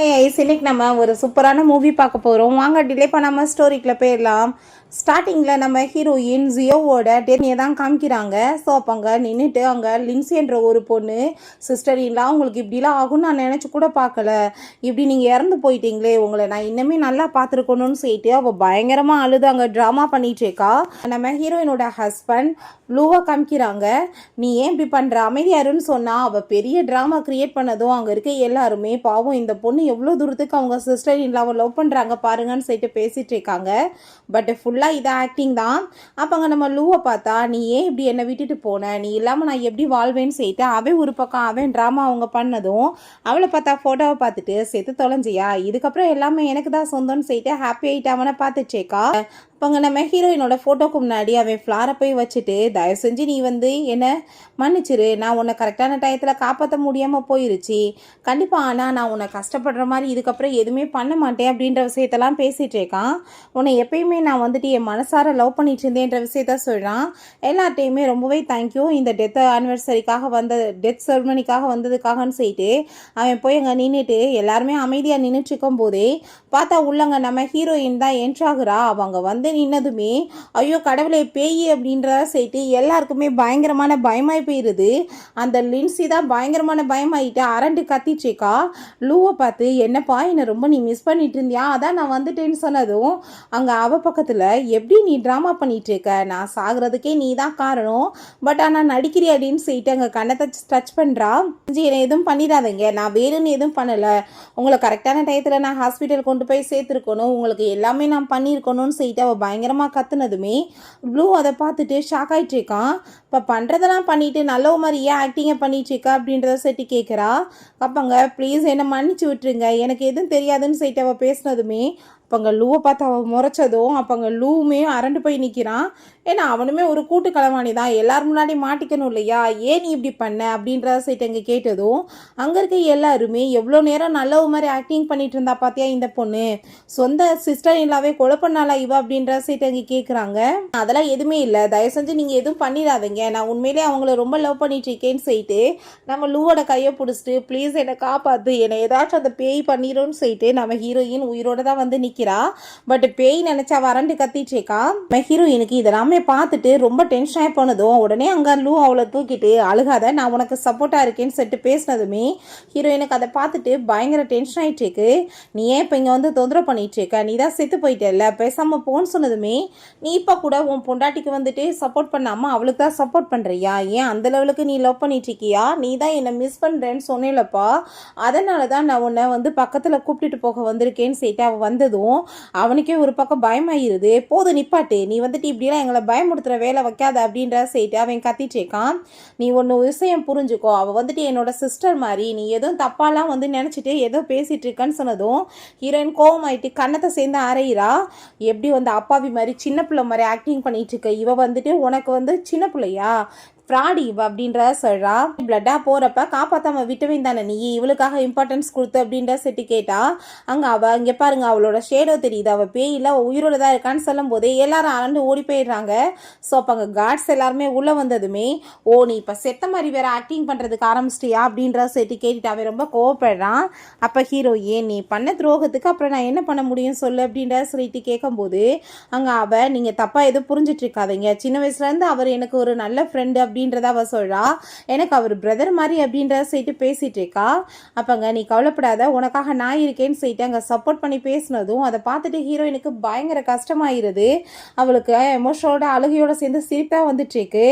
இன்னைக்கு நம்ம ஒரு சூப்பரான மூவி பார்க்க போகிறோம். வாங்க டிலே பண்ணாமல் ஸ்டோரிக்குள்ள போயிடலாம். ஸ்டார்டிங்கில் நம்ம ஹீரோயின் ஜியோவோட டென்னியை தான் காமிக்கிறாங்க. ஸோ அப்போ அங்கே நின்றுட்டு அங்கே லின்சின்ற ஒரு பொண்ணு சிஸ்டர் இல்லை உங்களுக்கு இப்படிலாம் ஆகும்னு நான் நினச்சி கூட பார்க்கல, இப்படி நீங்கள் இறந்து போயிட்டீங்களே, உங்களை நான் இன்னுமே நல்லா பார்த்துருக்கணும்னு சொல்லிட்டு அவள் பயங்கரமாக அழுது அங்கே ட்ராமா பண்ணிகிட்ருக்கா. நம்ம ஹீரோயினோட ஹஸ்பண்ட் ப்ளூவாக காமிக்கிறாங்க. நீ ஏன் இப்படி பண்ணுற, அமைதியாருன்னு சொன்னால் அவள் பெரிய ட்ராமா க்ரியேட் பண்ணதும் அங்கே இருக்க எல்லாருமே பாவம் இந்த பொண்ணு எவ்வளோ தூரத்துக்கு அவங்க சிஸ்டர் இல்லை அவள் லவ் பண்ணுறாங்க பாருங்கன்னு சொல்லிட்டு பேசிகிட்டு இருக்காங்க. பட் ஃபுல்லாக இது ஆக்டிங் தான். அப்போ அங்கே நம்ம லூவை பார்த்தா நீ ஏன் இப்படி என்னை விட்டுட்டு போன, நீ இல்லாமல் நான் எப்படி வாழ்வேன்னு சொல்லிட்டு அவன் ஒரு பக்கம் அவன் ட்ராமா அவங்க பண்ணதும் அவளை பார்த்தா ஃபோட்டோவை பார்த்துட்டு செத்து தொலைஞ்சியா, இதுக்கப்புறம் எல்லாமே எனக்கு தான் சொந்தம்னு சொல்லிட்டு ஹாப்பி ஆகிட்டு அவனை பார்த்துச்சேக்கா. அப்போங்க நம்ம ஹீரோயினோட ஃபோட்டோக்கு முன்னாடி அவன் ஃப்ளாரை போய் வச்சுட்டு தயவு செஞ்சு நீ என்னை மன்னிச்சிரு, நான் உன்னை கரெக்டான டயத்தில் காப்பாற்ற முடியாமல் போயிருச்சு கண்டிப்பாக, ஆனால் நான் உன்னை கஷ்டப்படுற மாதிரி இதுக்கப்புறம் எதுவுமே பண்ண மாட்டேன் அப்படின்ற விஷயத்தெல்லாம் பேசிகிட்டு இருக்கான். உன்னை எப்பயுமே நான் என் மனசார லவ் பண்ணிட்டு இருந்தேன்ற விஷயத்த சொல்கிறான். எல்லார்ட்டையுமே ரொம்பவே தேங்க்யூ இந்த டெத் ஆனிவர்சரிக்காக டெத் செரமனிக்காக வந்ததுக்காகன்னு சொல்லிட்டு அவன் போய் அங்கே நின்றுட்டு எல்லாருமே அமைதியாக நின்றுட்டு இருக்கும் போதே பார்த்தா உள்ளங்க நம்ம ஹீரோயின் தான் என்ட்ராகிறா. அவங்க நின்னதுமே ஐயோ கடவுளை பேய் அப்படின்றத சேர்த்து எல்லாருக்குமே பயங்கரமான பயமாய் போயிடுது. அந்த லின்சி தான் பயங்கரமான பயமாயிட்டு அரண்டு கத்திச்சேக்கா. லூவை பார்த்து என்னப்பா என்னை ரொம்ப நீ மிஸ் பண்ணிட்டு இருந்தியா, அதான் நான் வந்துட்டேன்னு சொன்னதும் அங்கே அவ பக்கத்தில் எப்படி நீ ட்ராமா பண்ணிட்டு இருக்க, நான் சாகிறதுக்கே நீ தான் காரணம், பட் ஆனால் நடிக்கிறியா அப்படின்னு சொல்லிட்டு அங்கே கண்ணத்தை டச் பண்ணுறா. என்னை எதுவும் பண்ணிடாதீங்க, நான் வேணும்னு எதுவும் பண்ணலை, உங்களை கரெக்டான டயத்தில் நான் ஹாஸ்பிட்டல் கொண்டு போய் சேர்த்துருக்கணும், உங்களுக்கு எல்லாமே நான் பண்ணியிருக்கணும்னு சொல்லிட்டு அவள் பயங்கரமாக கத்துனதுமே ப்ளூ அதை பார்த்துட்டு ஷாக் ஆகிட்டு இருக்கான். இப்போ பண்ணுறதெல்லாம் பண்ணிட்டு நல்ல மாதிரி ஏன் ஆக்டிங்கை பண்ணிட்டு இருக்கா அப்படின்றத செட்டி கேட்குறா. அப்பங்க ப்ளீஸ் என்னை மன்னிச்சு விட்டுருங்க, எனக்கு எதுவும் தெரியாதுன்னு சொல்லிட்டு அவள் பேசினதுமே அப்போங்க லூவை பார்த்து அவள் முறைச்சதும் அப்போங்க லூவுமே அரண்டு போய் நிற்கிறான். ஏன்னா அவனுமே ஒரு கூட்டு களவாணி தான், எல்லாரும் முன்னாடி மாட்டிக்கணும் இல்லையா, ஏன் நீ இப்படி பண்ண அப்படின்றத சைட்டு அங்கே கேட்டதும் அங்கே இருக்க எல்லாருமே எவ்வளோ நேரம் நல்ல மாதிரி ஆக்டிங் பண்ணிட்டு இருந்தா பார்த்தியா இந்த பொண்ணு, சொந்த சிஸ்டர் இல்லாவே கொலை பண்ணாலா இவ அப்படின்ற சைட்டு அங்கே கேட்குறாங்க. அதெல்லாம் எதுவுமே இல்லை, தயவு செஞ்சு நீங்கள் எதுவும் பண்ணிடாதீங்க, நான் உண்மையிலே அவங்கள ரொம்ப லவ் பண்ணிட்டு இருக்கேன்னு சொல்லிட்டு நம்ம லூவோட கையை பிடிச்சிட்டு ப்ளீஸ் என்னை காப்பாற்று, என்னை ஏதாச்சும் அந்த பேய் பண்ணிடும்னு சொல்லிட்டு நம்ம ஹீரோயின் உயிரோட தான் நிற்கிறா. பட் பேய் நினைச்சா வறண்டு கத்திச்சேக்கா. ஹீரோயினுக்கு இதெல்லாமே பார்த்துட்டு ரொம்ப டென்ஷன் ஆகி போனதும் உடனே அங்கே லூ அவளை தூக்கிட்டு அழுகாத நான் உனக்கு சப்போர்ட்டாக இருக்கேன்னு சொல்லிட்டு பேசினதுமே ஹீரோயினுக்கு அதை பார்த்துட்டு பயங்கர டென்ஷன் ஆகிட்டு இருக்கு. நீ ஏன் இப்போ இங்கே தொந்தரவு பண்ணிட்டு இருக்க, நீ தான் செத்து போயிட்டல பேசாமல் போன்னு சொன்னதுமே நீ இப்போ கூட உன் பொண்டாட்டிக்கு சப்போர்ட் பண்ணாமல் அவளுக்கு தான் சப்போர்ட் பண்ணுறியா, ஏன் அந்த லெவலுக்கு நீ லவ் பண்ணிட்டு இருக்கியா, நீ தான் என்னை மிஸ் பண்ணுறேன்னு சொன்னேலப்பா, அதனால தான் நான் உன்னை பக்கத்தில் கூப்பிட்டுட்டு போக வந்திருக்கேன்னு சொல்லிட்டு அவள் வந்ததும் அவனுக்கே ஒரு பக்கம் பயமாயிருது. போது நிப்பாட்டு, நீ இப்படிலாம் எங்களை பயமுடுத்துற வேலை வைக்காத அப்படின்ற செய்யிட்டு அவன் கத்திட்டேக்கான். நீ ஒன்று விஷயம் புரிஞ்சுக்கோ, அவள் என்னோட சிஸ்டர் மாதிரி, நீ எதுவும் தப்பாலாம் நினச்சிட்டு ஏதோ பேசிட்டு இருக்கன்னு சொன்னதும் ஹீரோயின் கோவமாயிட்டு கண்ணத்தை சேர்ந்து அரையிறா. எப்படி அப்பாவி மாதிரி சின்ன பிள்ளை மாதிரி ஆக்டிங் பண்ணிட்டு இருக்க, இவ உனக்கு சின்ன பிள்ளையா ஃப்ராடி இவ அப்படின்ற சொல்கிறா. பிளட்டாக போகிறப்ப காப்பாற்றாம விட்டவே தானே நீ இவளுக்காக இம்பார்ட்டன்ஸ் கொடுத்து அப்படின்ற செட்டு கேட்டா. அங்கே அவள் இங்கே பாருங்க அவளோட ஷேடோ தெரியுது, அவள் பேய் இல்லை உயிரோட தான் இருக்கான்னு சொல்லும் போதே எல்லாரும் அரண்டு ஓடி போயிடுறாங்க. ஸோ அப்போ அங்கே கார்ட்ஸ் எல்லாருமே உள்ளே வந்ததுமே ஓ நீ இப்போ செத்த மாதிரி வேற ஆக்டிங் பண்ணுறதுக்கு ஆரம்பிச்சிட்டியா அப்படின்ற செட்டு கேட்டுட்டு அவன் ரொம்ப கோவப்படுறான். அப்போ ஹீரோ ஏன் நீ பண்ண துரோகத்துக்கு அப்புறம் நான் என்ன பண்ண முடியும் சொல்லு அப்படின்ற சொல்லிட்டு கேட்கும்போது அங்கே அவள் நீங்கள் தப்பாக எதுவும் புரிஞ்சிட்டு இருக்காதீங்க, சின்ன வயசுலேருந்து அவர் எனக்கு ஒரு நல்ல ஃப்ரெண்டு அப்படின்றத அவ சொல்றா, எனக்கு அவர் பிரதர் மாதிரி அப்படின்றத சொல்லிட்டு பேசிட்டு இருக்கா. அப்பங்க நீ கவலைப்படாத உனக்காக நான் இருக்கேன்னு சொல்லிட்டு அங்கே சப்போர்ட் பண்ணி பேசினதும் அதை பார்த்துட்டு ஹீரோயினுக்கு பயங்கர கஷ்டமாயிருது. அவளுக்கு எமோஷனோட அழுகையோட சேர்ந்து சிரிப்பா வந்துட்டு இருக்கு.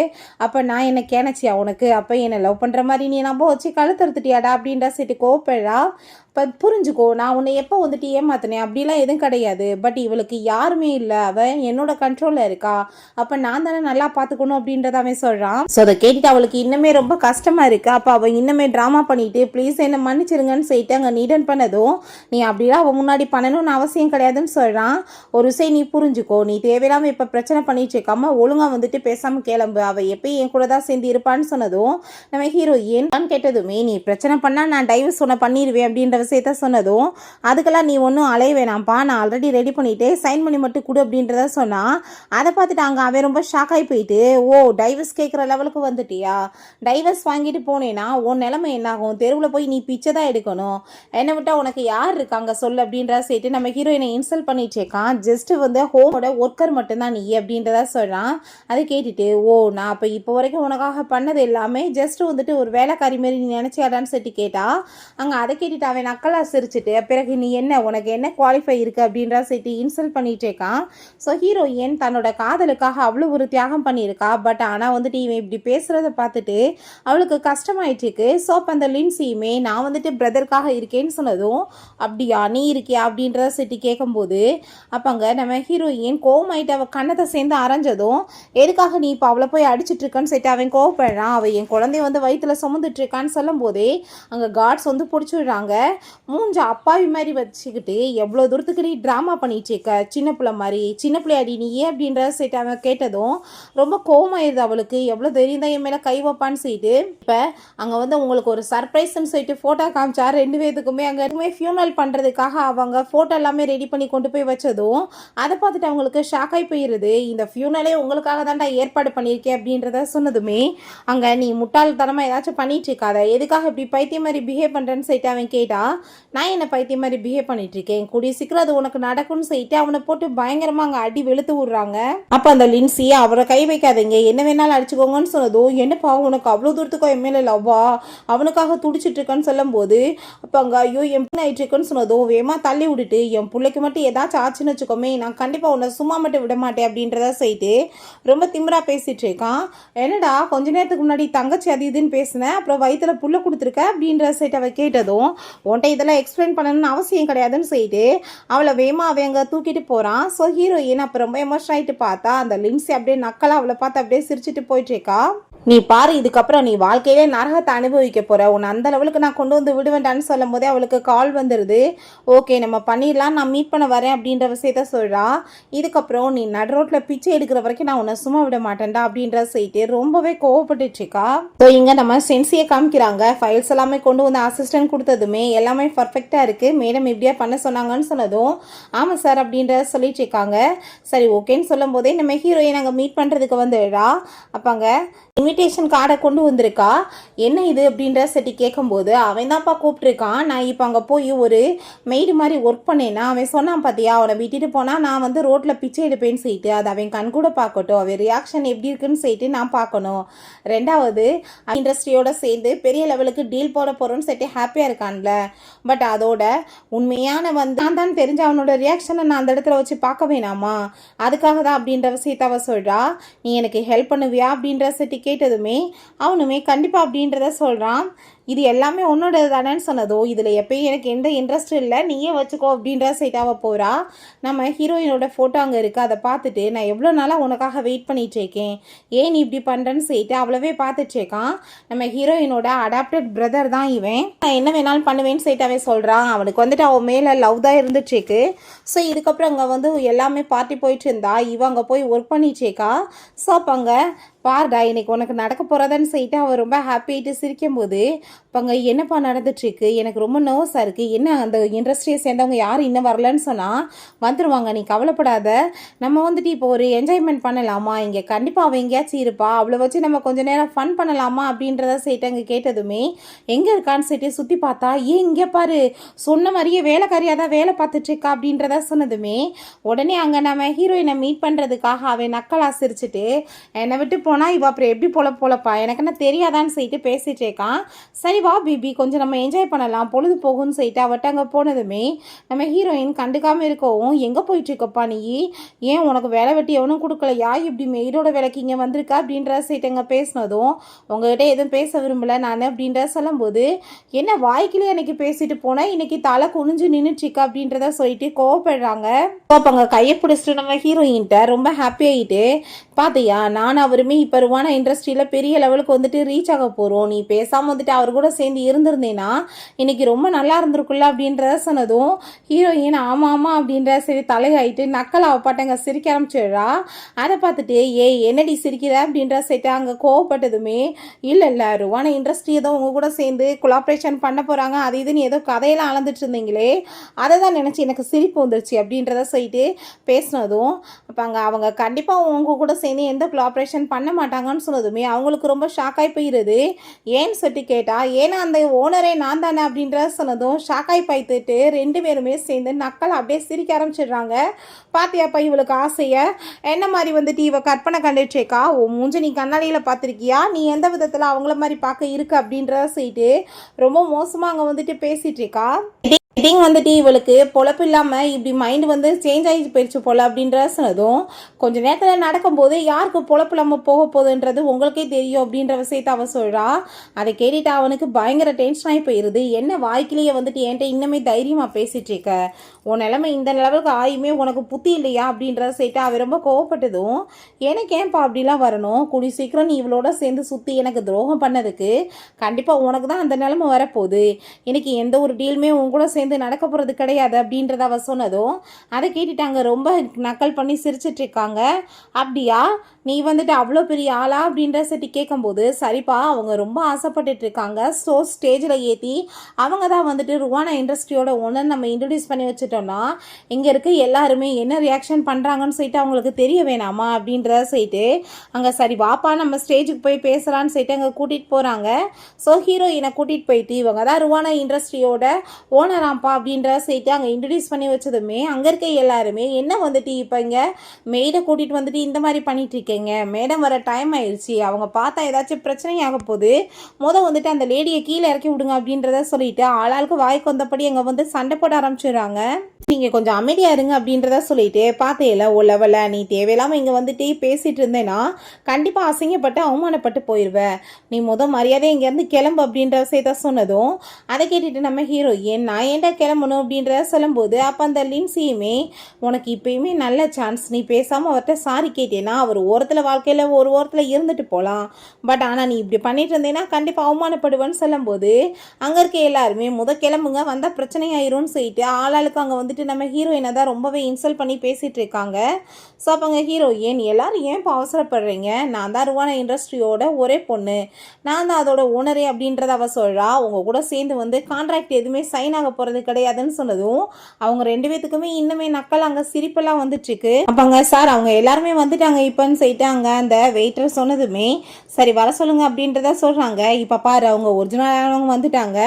அப்போ நான் என்ன கேனச்சியா உனக்கு, அப்போ என்னை லவ் பண்ணுற மாதிரி நீ நம்ப வச்சு கழுத்தறுத்துட்டியாடா அப்படின்ற சொல்லிட்டு கோவப்படுறா. இப்போ புரிஞ்சுக்கோ நான் உன்னை எப்போ ஏமாத்தினேன் அப்படிலாம் எதுவும் கிடையாது, பட் இவளுக்கு யாருமே இல்லை, அவன் என்னோட கண்ட்ரோலில் இருக்கா, அப்போ நான் தானே நல்லா பார்த்துக்கணும் அப்படின்றத அவன் சொல்கிறான். ஸோ அதை கேட்டுட்டு அவளுக்கு இன்னுமே ரொம்ப கஷ்டமாக இருக்குது. அப்போ அவள் இன்னுமே ட்ராமா பண்ணிட்டு ப்ளீஸ் என்னை மன்னிச்சிருங்கன்னு சொல்லிட்டு அங்கே நீடன் பண்ணதும் நீ அப்படிலாம் அவள் முன்னாடி பண்ணணும்னு அவசியம் கிடையாதுன்னு சொல்கிறான். ஒரு விஷயம் நீ புரிஞ்சுக்கோ, நீ தேவையில்லாமல் இப்போ பிரச்சனை பண்ணிட்டு இருக்காம ஒழுங்காக பேசாமல் கிளம்பு, அவள் எப்பயும் என் கூட தான் சேர்ந்து இருப்பான்னு சொன்னதும் நம்ம ஹீரோயின் கேட்டதுமே நீ பிரச்சனை பண்ணால் நான் டைவர்ஸ் ஒன்று பண்ணிடுவேன் அப்படின்ற விஷயத்த சொன்னதும் அதுக்கெல்லாம் நீ ஒன்றும் அலைய வேணாம்ப்பா, நான் ஆல்ரெடி ரெடி பண்ணிவிட்டு சைன் பண்ணி மட்டும் கொடு அப்படின்றத சொன்னான். அதை பார்த்துட்டு அங்கே அவன் ரொம்ப ஷாக் ஆகி போயிட்டு, ஓ டைவர்ஸ் கேட்குற லெவலுக்கு வந்துட்டியா, டைவர்ஸ் வாங்கிட்டு போனேன்னா உன் நிலைமை என்னாகும், தெருவில் போய் நீ பிச்சை தான் எடுக்கணும், என்னை விட்டால் உனக்கு யார் இருக்காங்க சொல்லு அப்படின்றத சேர்த்து நம்ம ஹீரோயினை இன்சல்ட் பண்ணிச்சேக்கான். ஜஸ்ட் வந்து ஹோமோட ஒர்க்கர் மட்டும்தான் நீ அப்படின்றத சொல்கிறான். அதை கேட்டுட்டு, ஓ நான் இப்போ வரைக்கும் உனக்காக பண்ணது எல்லாமே ஜஸ்ட் வந்துட்டு ஒரு வேலைக்காரி மாரி நீ நினச்சியாடான்னு சொல்லி கேட்டா. அங்கே அதை கேட்டுட்டு அவன் நக்கலாக சிரிச்சுட்டு, பிறகு நீ என்ன உனக்கு என்ன குவாலிஃபை இருக்குது அப்படின்றத சேர்த்து இன்சல்ட் பண்ணிட்டேக்கான். ஸோ ஹீரோயின் தன்னோட காதலுக்காக அவ்வளோ ஒரு தியாகம் பண்ணியிருக்கா. பட் ஆனால் வந்துட்டு இவன் இப்படி பேசுகிறத பார்த்துட்டு அவளுக்கு கஷ்டமாயிட்டுருக்கு. ஸோ அப்போ அந்த லின்சியுமே நான் வந்துட்டு பிரதருக்காக இருக்கேன்னு சொன்னதும், அப்படியா நீ இருக்கியா அப்படின்றத சேர்த்து கேட்கும்போது அப்போங்க நம்ம ஹீரோயின் கோவமாயிட்டு அவள் கண்ணத்தை சேர்ந்து அரைஞ்சதும், எதுக்காக நீ இப்போ அவளை போய் அடிச்சுட்டு இருக்கன்னு சொல்லிட்டு அவன் கோவப்படுறான். அவள் என் குழந்தைய வந்து வயிற்றுல சுமந்துட்டு இருக்கான்னு சொல்லும் போதே அங்கே கார்ட்ஸ் வந்து பிடிச்சி விடுறாங்க. மூஞ்ச அப்பாவி மாதிரி வச்சுக்கிட்டு எவ்வளோ தூரத்துக்கு நீ ட்ராமா பண்ணிட்டு இருக்க, சின்ன பிள்ளை மாதிரி, சின்ன பிள்ளையாடி நீ ஏன் அப்படின்ற சொல்லிட்டு அவன் கேட்டதும் ரொம்ப கோவமாயிருது அவளுக்கு. எவ்வளோ தெரியும் தான் என் மேலே கை வைப்பான்னு சொல்லிட்டு இப்போ அங்கே வந்து உங்களுக்கு ஒரு சர்ப்ரைஸ்ன்னு சொல்லிட்டு ஃபோட்டோ காமிச்சா. 2 பேத்துக்குமே அங்கே ஃபியூனல் பண்ணுறதுக்காக அவங்க ஃபோட்டோ எல்லாமே ரெடி பண்ணி கொண்டு போய் வச்சதும் அதை பார்த்துட்டு அவங்களுக்கு ஷாக் ஆகி போயிடுது. இந்த ஃபியூனலே உங்களுக்காக தான்டா ஏற்பாடு பண்ணியிருக்கேன் அப்படின்றத சொன்னதுமே அங்கே நீ முட்டாள்தனமாக ஏதாச்சும் பண்ணிட்டு இருக்காத, எதுக்காக இப்படி பைத்தியம் மாதிரி பிஹேவ் பண்ணுறேன்னு சொல்லிட்டு அவன் கேட்டா. நான் என்ன பைத்தியம் மாதிரி பிஹேவ் பண்ணிட்டு இருக்கேன், கூடிய சீக்கிரம் அது உனக்கு நடக்கும்னு சொல்லிட்டு அவனை போட்டு பயங்கரமாக அங்கே அடி வெளுத்து விடுறாங்க. அப்போ அந்த லின்சி அவரை கை வைக்காதீங்க, என்ன வேணாலும் அடிச்சுக்கோங்கன்னு சொன்னதும், என்னப்பா உனக்கு அவ்வளோ தூரத்துக்கும் என் மேலே லவ்வா, அவனுக்காக துடிச்சிட்டு இருக்கேன்னு சொல்லும் போது அப்போ அங்கே ஐயோ என் பிள்ளை ஆயிட்டு இருக்குன்னு சொன்னதும் வேமா தள்ளி விட்டுட்டு, என் பிள்ளைக்கு மட்டும் ஏதாச்சும் ஆச்சுன்னு வச்சுக்கோமே நான் கண்டிப்பாக உன்னை சும்மா மட்டும் விட மாட்டேன் அப்படின்றத சொல்லிட்டு ரொம்ப திமிரா பேசிட்டு இருக்கான். என்னடா கொஞ்ச நேரத்துக்கு முன்னாடி தங்கச்சி அது இதுன்னு பேசினேன், அப்புறம் வயிற்றுல புள்ள கொடுத்துருக்க அப்படின்ற சைட் அவள் கேட்டதும், உன்ட்ட இதெல்லாம் எக்ஸ்பிளைன் பண்ணணும்னு அவசியம் கிடையாதுன்னு சொல்லிட்டு அவளை வேமா அவன் அங்கே தூக்கிட்டு போகிறான். ஸோ ஹீரோயின் அப்போ ரொம்ப எமோஷன் ஆகிட்டு பார்த்தா அந்த லின்சி அப்படியே நக்கலாக அவளை பார்த்து அப்படியே சிரிச்சுட்டு போயிட்டு இருக்கா. நீ பாரு, இதுக்கப்புறம் நீ வாழ்க்கையிலே நரகத்தை அனுபவிக்க போற, உன்னை அந்த லெவலுக்கு நான் கொண்டு வந்து விடுவேண்டான்னு சொல்லும் போதே அவளுக்கு கால் வந்துடுது. ஓகே நம்ம பண்ணிடலாம், நான் மீட் பண்ண வரேன் அப்படின்ற விஷயத்த சொல்றா. இதுக்கப்புறம் நீ நடு ரோட்ல பிச்சை எடுக்கிற வரைக்கும் நான் உன்னை சும்மா விட மாட்டேன்டா அப்படின்ற சொல்லிட்டு ரொம்பவே கோவப்பட்டுட்டு இருக்கா. ஸோ இங்க நம்ம சென்சியை காமிக்கிறாங்க. ஃபைல்ஸ் எல்லாமே கொண்டு வந்து அசிஸ்டன்ட் கொடுத்ததுமே எல்லாமே பர்ஃபெக்டா இருக்கு, மேடம் இப்படியா பண்ண சொன்னாங்கன்னு சொன்னதும் ஆமா சார் அப்படின்ற சொல்லிட்டு இருக்காங்க. சரி ஓகேன்னு சொல்லும் போதே நம்ம ஹீரோயின் அங்கே மீட் பண்றதுக்கு வந்துடுறா. அப்பாங்க இன்விடேஷன் கார்டை கொண்டு வந்திருக்கா. என்ன இது அப்படின்ற சட்டி கேட்கும்போது அவன் தான்ப்பா கூப்பிட்டுருக்கான், நான் இப்போ அங்கே போய் ஒரு மெய்டு மாதிரி ஒர்க் பண்ணேன்னா அவன் சொன்னான் பார்த்தியா, அவனை விட்டுட்டு போனால் நான் வந்து ரோட்டில் பிச்சை எடுப்பேன்னு சொல்லிட்டு அது அவன் கண் கூட பார்க்கட்டும், அவன் ரியாக்ஷன் எப்படி இருக்குன்னு சொல்லிட்டு நான் பார்க்கணும். ரெண்டாவது இண்டஸ்ட்ரியோட சேர்ந்து பெரிய லெவலுக்கு டீல் போட போகிறோன்னு சொல்லிட்டு ஹாப்பியாக இருக்கான்ல, பட் அதோட உண்மையான வந்து நான் தான் தெரிஞ்ச அவனோட ரியாக்ஷனை நான் அந்த இடத்துல வச்சு பார்க்க வேணாமா, அதுக்காக தான் அப்படின்ற விஷயத்த அவ சொல்கிறா. நீ எனக்கு ஹெல்ப் பண்ணுவியா அப்படின்ற சட்டி கேட்டதுமே அவனுமே கண்டிப்பாக அப்படின்றத சொல்கிறான். இது எல்லாமே உன்னோடது தானேன்னு சொன்னதோ, இதில் எப்பயும் எனக்கு எந்த இன்ட்ரெஸ்ட் இல்லை, நீயே வச்சுக்கோ அப்படின்ற சைட்டாக போகிறா. நம்ம ஹீரோயினோட ஃபோட்டோ அங்கே இருக்குது, அதை பார்த்துட்டு நான் எவ்வளோ நாளாக உனக்காக வெயிட் பண்ணிட்டு இருக்கேன், ஏன் நீ இப்படி பண்ணுறேன்னு சொல்லிட்டு அவ்வளவே பார்த்துட்ருக்கான். நம்ம ஹீரோயினோட அடாப்டட் பிரதர் தான் இவன். நான் என்ன வேணாலும் பண்ணுவேன்னு சொல்லிட்டாவே சொல்கிறான். அவனுக்கு வந்துட்டு அவன் மேலே லவ் தான் இருந்துட்டுருக்கு. ஸோ இதுக்கப்புறம் அங்கே வந்து எல்லாமே பார்ட்டி போயிட்டு இருந்தா, இவன் அங்கே போய் ஒர்க் பண்ணிட்டேக்கா. ஸோ அப்போ அங்கே பாருடா இன்னைக்கு உனக்கு நடக்க போகிறதான்னு சொல்லிட்டு அவள் ரொம்ப ஹாப்பியாகிட்டு சிரிக்கும் போது இப்போ அங்கே என்னப்பா நடந்துட்டுருக்கு, எனக்கு ரொம்ப நர்வஸாக இருக்குது, என்ன அந்த இண்டஸ்ட்ரியை சேர்ந்தவங்க யாரும் இன்னும் வரலன்னு சொன்னால் வந்துடுவாங்க, நீ கவலைப்படாத, நம்ம வந்துட்டு இப்போ ஒரு என்ஜாய்மெண்ட் பண்ணலாமா, இங்கே கண்டிப்பாக அவள் எங்கேயாச்சும் இருப்பா, அவளை வச்சு நம்ம கொஞ்சம் நேரம் ஃபன் பண்ணலாமா அப்படின்றத சொல்லிட்டு அங்கே கேட்டதுமே எங்கே இருக்கான்னு சொல்லிட்டு சுற்றி பார்த்தா, ஏன் இங்கே பாரு சொன்ன மாதிரியே வேலைக்காரியாக தான் வேலை பார்த்துட்ருக்கா அப்படின்றத சொன்னதுமே உடனே அங்கே நம்ம ஹீரோயினை மீட் பண்ணுறதுக்காக அவன் நக்கலா சிரிச்சுட்டு, என்னை விட்டு போனால் இவ அப்புறம் எப்படி போலப்பா எனக்கு என்ன தெரியாதான்னு சொல்லிட்டு பேசிட்டு இருக்கான். சரி வா பிபி கொஞ்சம் நம்ம என்ஜாய் பண்ணலாம், பொழுது போகும்னு சொல்லிட்டு அவட்ட அங்கே போனதுமே நம்ம ஹீரோயின் கண்டுக்காமல் இருக்கவும், எங்கே போயிட்டு இருக்கப்பா நீ, ஏன் உனக்கு வேலை வெட்டி எவனும் கொடுக்கலையா, இப்படி மெய்டோட வேலைக்கு இங்கே வந்திருக்கா அப்படின்ற சொல்லிட்டு அங்கே பேசினதும், உங்ககிட்ட எதுவும் பேச விரும்பலை நான் அப்படின்ற சொல்லும்போது, என்ன வாய்க்கிலே அன்னைக்கு பேசிட்டு போனால் இன்னைக்கு தலை குனிஞ்சு நின்றுட்டுருக்கா அப்படின்றத சொல்லிட்டு கோவப்படுறாங்க. அப்போ அங்கே கையை பிடிச்சிட்டு நம்ம ஹீரோயின்ட்ட ரொம்ப ஹாப்பி ஆகிட்டு, பார்த்தியா நான் அவருமே இப்போ ருவானா இண்டஸ்ட்ரியில் பெரிய லெவலுக்கு வந்துட்டு ரீச் ஆக போகிறோம், நீ பேசாமல் வந்துட்டு அவர் கூட சேர்ந்து இருந்திருந்தேன்னா இன்னைக்கு ரொம்ப நல்லா இருந்திருக்குல்ல அப்படின்றத சொன்னதும் ஹீரோயின் ஆமாம் ஆமாம் அப்படின்ற சரி தலையாயிட்டு நக்கல் அவப்பாட்டங்க சிரிக்க ஆரம்பிச்சிடுறா. அதை பார்த்துட்டு என்னடி சிரிக்கிற அப்படின்ற சைட்டு அங்கே கோவப்பட்டதுமே இல்லை ருவானா இண்டஸ்ட்ரி ஏதோ உங்கள் கூட சேர்ந்து கொலாபரேஷன் பண்ண போகிறாங்க அது இதுன்னு ஏதோ கதையெல்லாம் அளந்துட்டு இருந்தீங்களே அதை தான் நினச்சி எனக்கு சிரிப்பு வந்துருச்சு அப்படின்றத சொல்லிட்டு பேசினதும் அப்போ அவங்க கண்டிப்பாக உங்கள் கூட சேர்ந்து எந்த கொலாபரேஷன் பண்ண மாட்டாங்கன்னு சொன்னதுமே அவங்களுக்கு ரொம்ப ஷாக்காகி போயிடுது. ஏன்னு சொல்லிட்டு கேட்டால் ஏன்னா அந்த ஓனரே நான் தானே அப்படின்ற சொன்னதும் ஷாக்காகி பார்த்துட்டு 2 பேருமே சேர்ந்து நக்கல் அப்படியே சிரிக்க ஆரம்பிச்சிடுறாங்க. பாத்தியாப்பா இவளுக்கு ஆசையை என்ன மாதிரி வந்துட்டு இவ கற்பனை கண்டுச்சேக்கா, ஓ மூஞ்ச நீ கண்ணாடியில் பார்த்துருக்கியா, நீ எந்த விதத்தில் அவங்கள மாதிரி பார்க்க இருக்கு அப்படின்றத சொல்லிட்டு ரொம்ப மோசமாக அங்கே வந்துட்டு பேசிட்டு இருக்கா. இதிங் வந்துட்டு இவளுக்கு பொழப்பு இல்லாமல் இப்படி மைண்டு வந்து சேஞ்ச் ஆகிட்டு போயிடுச்சு போல் அப்படின்ற சொன்னதும் கொஞ்சம் நேரத்தில் நடக்கும்போது யாருக்கு பொழப்பு இல்லாமல் போக போகுதுன்றது உங்களுக்கே தெரியும் அப்படின்ற விஷயத்தை அவன் சொல்கிறா. அதை கேட்டுட்டு அவனுக்கு பயங்கர டென்ஷன் ஆகி போயிடுது. என்ன வாய்க்கிலேயே வந்துட்டு என்கிட்ட இன்னுமே தைரியமாக பேசிகிட்டு இருக்க, உன் நிலைமை இந்த லெவலுக்கு ஆயுமே உனக்கு புத்தி இல்லையா அப்படின்றத சேர்த்து அவன் ரொம்ப கோவப்பட்டதும் எனக்கு ஏன்ப்பா அப்படிலாம் வரணும், கூடி சீக்கிரம் நீ இவளோட சேர்ந்து சுற்றி எனக்கு துரோகம் பண்ணதுக்கு கண்டிப்பாக உனக்கு தான் அந்த நிலைமை வரப்போகுது, எனக்கு எந்த ஒரு டீலுமே உன் கூட சேர்ந்து நடக்க போகிறது கிடையாது அப்படின்றத அவ சொன்னதும் அதை கேட்டுட்டாங்க ரொம்ப நக்கல் பண்ணி சிரிச்சிட்டு இருக்காங்க. அப்படியா நீ வந்துட்டு அவ்வளோ பெரிய ஆளா அப்படின்ற சட்டி கேட்கும்போது சரிப்பா அவங்க ரொம்ப ஆசைப்பட்டுட்டு இருக்காங்க, ஸோ ஸ்டேஜில் ஏற்றி அவங்க தான் வந்துட்டு ருவானா இண்டஸ்ட்ரியோட ஓனர் நம்ம இன்ட்ரடியூஸ் பண்ணி வச்சுட்டோம்னா இங்கே இருக்க எல்லாருமே என்ன ரியாக்ஷன் பண்ணுறாங்கன்னு சொல்லிட்டு அவங்களுக்கு தெரிய வேணாமா அப்படின்றத சொல்லிட்டு அங்கே சரி வாப்பா நம்ம ஸ்டேஜுக்கு போய் பேசலான்னு சொல்லிட்டு அங்கே கூட்டிகிட்டு போகிறாங்க. ஸோ ஹீரோயினை கூட்டிகிட்டு போயிட்டு இவங்க தான் ருவானா இண்டஸ்ட்ரியோட ஓனராம்ப்பா அப்படின்ற சொல்லிட்டு அங்கே இன்ட்ரடியூஸ் பண்ணி வச்சதுமே அங்கே இருக்க எல்லாருமே என்ன வந்துட்டு இப்போ இங்கே மெய்டை கூட்டிகிட்டு வந்துட்டு இந்த மாதிரி பண்ணிட்டு இருக்கேங்க, மேடம் வர டைம் ஆயிடுச்சு, அவங்க பார்த்தா ஏதாச்சும் பிரச்சனையாக போகுது, வந்துட்டு அந்த லேடியை கீழே இறக்கி விடுங்க அப்படின்றத சொல்லிட்டு ஆளாளுக்கு வாய்க்கு வந்தபடி அங்கே வந்து சண்டை போட ஆரம்பிச்சிடுறாங்க. நீங்கள் கொஞ்சம் அமைதியாக இருங்க அப்படின்றத சொல்லிட்டு பார்த்தேல ஓ லெவலில் நீ தேவையில்லாமல் இங்கே வந்துட்டு பேசிகிட்டு இருந்தேன்னா கண்டிப்பாக அசிங்கப்பட்டு அவமானப்பட்டு போயிடுவேன், நீ மரியாதை இங்கேருந்து கிளம்பு அப்படின்ற விஷயத்த சொன்னதும் அதை கேட்டுட்டு நம்ம ஹீரோயின் நான் ஏன்டா கிளம்பணும் அப்படின்றத சொல்லும்போது அப்போ அந்த லின்சியுமே உனக்கு இப்போயுமே நல்ல சான்ஸ், நீ பேசாமல் அவர்கிட்ட சாரி கேட்டேன்னா அவர் ஓரத்தில் வாழ்க்கையில் ஒரு ஓரத்தில் இருந்துட்டு போகலாம், பட் ஆனால் நீ இப்படி பண்ணிட்டு இருந்தேன்னா கண்டிப்பாக அவமானப்படுவேன்னு சொல்லும்போது அங்கே இருக்க எல்லாருமே கிளம்புங்க வந்தால் பிரச்சனை ஆயிரும்னு சொல்லிட்டு ஆளாளுக்கு அங்கே வந்துட்டு நம்ம ஹீரோயினை தான் ரொம்பவே இன்சல்ட் பண்ணி பேசிகிட்டு இருக்காங்க. ஸோ அப்போ அங்கே ஹீரோயின் எல்லாரும் ஏன் இப்போ அவசரப்படுறீங்க, நான் தான் ருவானா இண்டஸ்ட்ரியோட ஒரே பொண்ணு, நான் தான் அதோட ஓனரே அப்படின்றத அவ சொல்கிறா. அவங்க கூட சேர்ந்து வந்து கான்ட்ராக்ட் எதுவுமே சைன் ஆக போகிறது கிடையாதுன்னு சொன்னதும் அவங்க 2 பேத்துக்குமே இன்னுமே நக்கல் அங்கே சிரிப்பெல்லாம் வந்துட்டுருக்கு. அப்போங்க சார் அவங்க எல்லாருமே வந்துட்டாங்க இப்போன்னு சொல்லிட்டு அங்கே அந்த வெயிட்டர் சொன்னதுமே சரி வர சொல்லுங்க அப்படின்றத சொல்கிறாங்க. இப்போ பாரு அவங்க ஒரிஜினலானவங்க வந்துட்டாங்க,